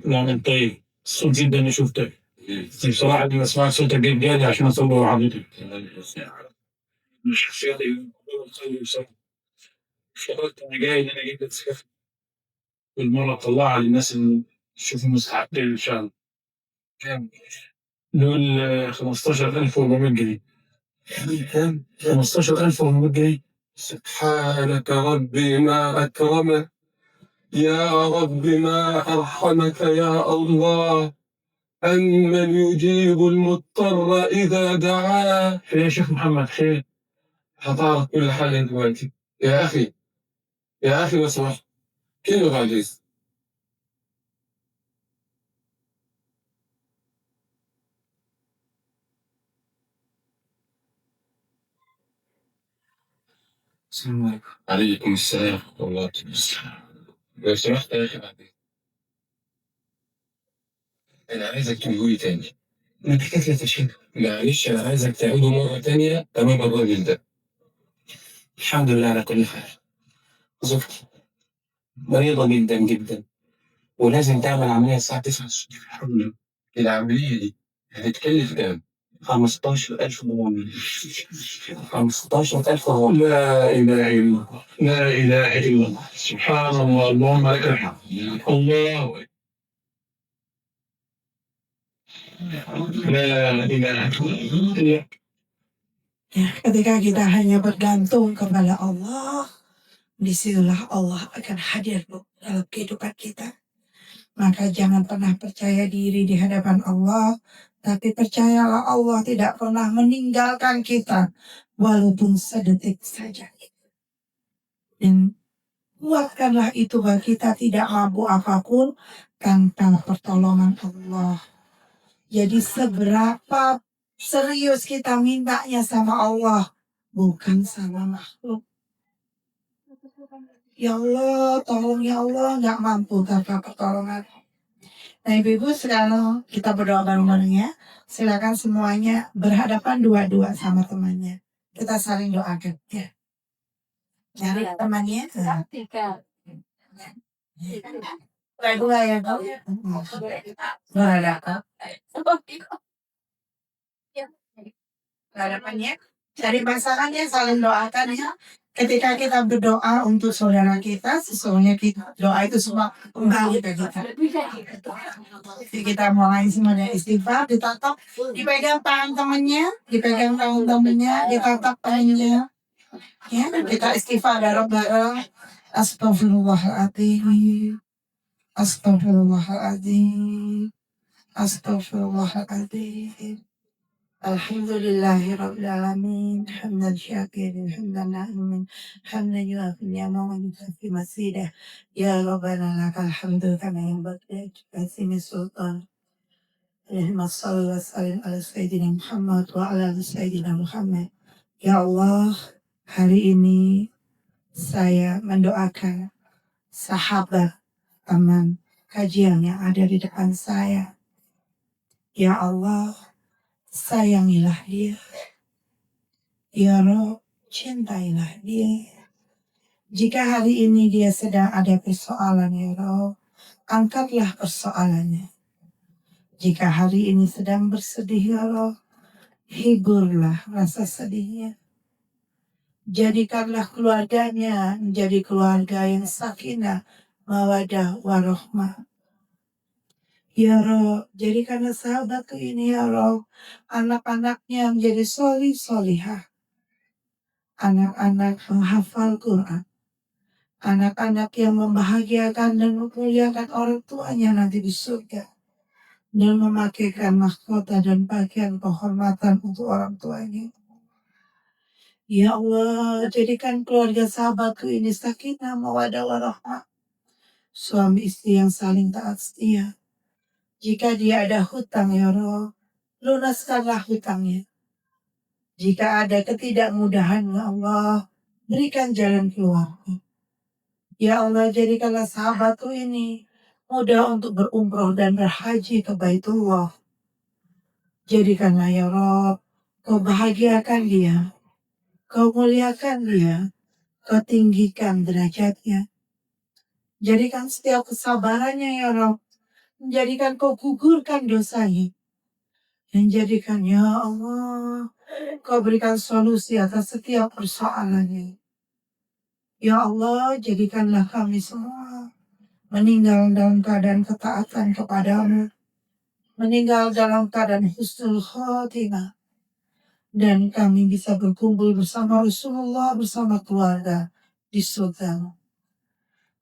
S3: نعم طيب مبسوط جدا اني شفتك. بصراحة اني اسمع صوتك جدا عشان اصور مع حضرتك. مش شغلي اشتغلت انا جاي ان انا اجيب لك سكافة بالمرة اطلعها للناس اللي يشوفوا مستحقين ان شاء الله. كام؟ دول 15,400 جنيه. كام؟ 15,400 جنيه. سبحانك ربي ما أكرمك يا رب ما أرحمك يا الله. أمن يجيب المضطر إذا دعاه. خير يا شيخ محمد خير. هتعرف كل حاجة دلوقتي يا أخي. يا أخي لو سمحت كيف الغاليز؟ السلام عليكم. عليكم السلام ورحمة الله وبركاته. لو سمحت يا أخي بعدين. أنا عايزك تقولي تاني. ما تحكيت لي تشهد. معلش أنا عايزك تعيده مرة تانية أمام الراجل ده. الحمد لله على كل حال. زوجتي مريضة جدا جدا ولازم تعمل عملية الساعة 9 الصبح. العملية دي هتتكلف كام؟ 15,000 دولار. 15,000 دولار. لا إله إلا الله، لا إله إلا الله، سبحان الله، اللهم لك الحمد. الله لا إله إلا الله.
S2: Ya, ketika kita hanya bergantung kepada Allah, disinilah Allah akan hadir dalam kehidupan kita. Maka jangan pernah percaya diri di hadapan Allah, tapi percayalah Allah tidak pernah meninggalkan kita, walaupun sedetik saja. Dan kuatkanlah itu bahwa kita tidak mampu apapun tanpa pertolongan Allah. Jadi seberapa serius kita mintanya sama Allah, bukan sama makhluk. Ya Allah, tolong ya Allah, nggak mampu tanpa pertolongan. Nah Ibu-Ibu sekarang kita berdoa bareng-bareng ya. Silakan semuanya berhadapan dua-dua sama temannya. Kita saling doakan ya. Cari temannya. Dua ya kau. Berhadapan. Harapannya cari pasangannya saling doakan ya. Ketika kita berdoa untuk saudara kita, sesungguhnya kita doa itu semua kembali ke kita. Jadi kita mulai semuanya istighfar, ditatap, dipegang tangan temannya, dipegang tangan temannya, ditatap tangannya. Ya, kita istighfar bareng-bareng. Astagfirullahaladzim, Astagfirullahaladzim, Astagfirullahaladzim. Alhamdulillahi Rabbil Alamin, hamdan syakirin, hamdan na'imin, hamdan yuafi ni'amahu wa yukafi masidah. Ya Rabbana lakal hamdu kama yanbaghi li sultan. Allahumma shalli wa sallim ala Sayyidina Muhammad wa ala ali Sayyidina Muhammad. Ya Allah, hari ini saya mendoakan sahabat, teman, kajian yang ada di depan saya. Ya Allah, sayangilah dia. Ya Rob, cintailah dia. Jika hari ini dia sedang ada persoalan ya Rob, angkatlah persoalannya. Jika hari ini sedang bersedih ya Rob, hiburlah rasa sedihnya. Jadikanlah keluarganya menjadi keluarga yang sakinah, mawadah, warahmah. Ya Rob, jadikanlah sahabatku ini ya Rob, anak-anaknya menjadi solih-solihah. Anak-anak menghafal Quran. Anak-anak yang membahagiakan dan memuliakan orang tuanya nanti di surga. Dan memakaikan mahkota dan pakaian penghormatan untuk orang tuanya. Ya Allah, jadikan keluarga sahabatku ini sakinah, mawadah, warahmah. Suami istri yang saling taat setia. Jika dia ada hutang ya Rob, lunaskanlah hutangnya. Jika ada ketidakmudahan ya Allah, berikan jalan keluar. Ya Allah, jadikanlah sahabatku ini mudah untuk berumroh dan berhaji ke Baitullah. Jadikanlah ya Rob, kau bahagiakan dia, kau muliakan dia, kau tinggikan derajatnya. Jadikan setiap kesabarannya ya Rob, menjadikan kau gugurkan dosanya. Dan jadikan ya Allah, kau berikan solusi atas setiap persoalannya. Ya Allah, jadikanlah kami semua meninggal dalam keadaan ketaatan kepadamu. Meninggal dalam keadaan husnul khotimah. Dan kami bisa berkumpul bersama Rasulullah, bersama keluarga di surga.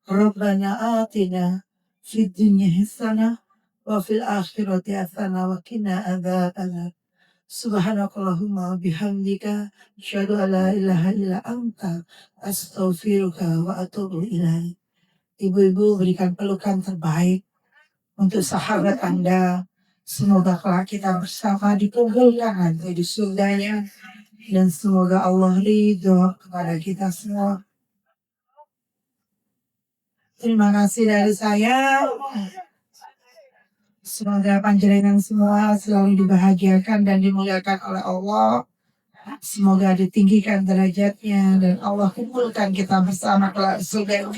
S2: Rabbana atina fid dunya hasanah wa fil akhirati hasanah wa qina adzabannar. Subhanakallahumma bihamdika asyhadu an la ilaha illa anta astaghfiruka wa atubu ilaik. Ibu-ibu berikan pelukan terbaik untuk sahabat Anda. Semoga kelak kita bersama dikumpulkan nanti di surganya. Dan semoga Allah ridho kepada kita semua. Terima kasih dari saya. Semoga panjenengan semua selalu dibahagiakan dan dimuliakan oleh Allah. Semoga ditinggikan derajatnya dan Allah kumpulkan kita bersama kelak di surga.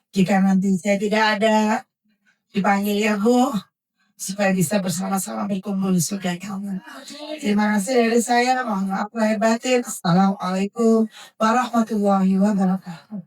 S2: Jika nanti saya tidak ada, dipanggil ya Bu, supaya bisa bersama-sama berkumpul di surga Allah. Terima kasih dari saya. Mohon maaf lahir batin. Assalamualaikum warahmatullahi wabarakatuh.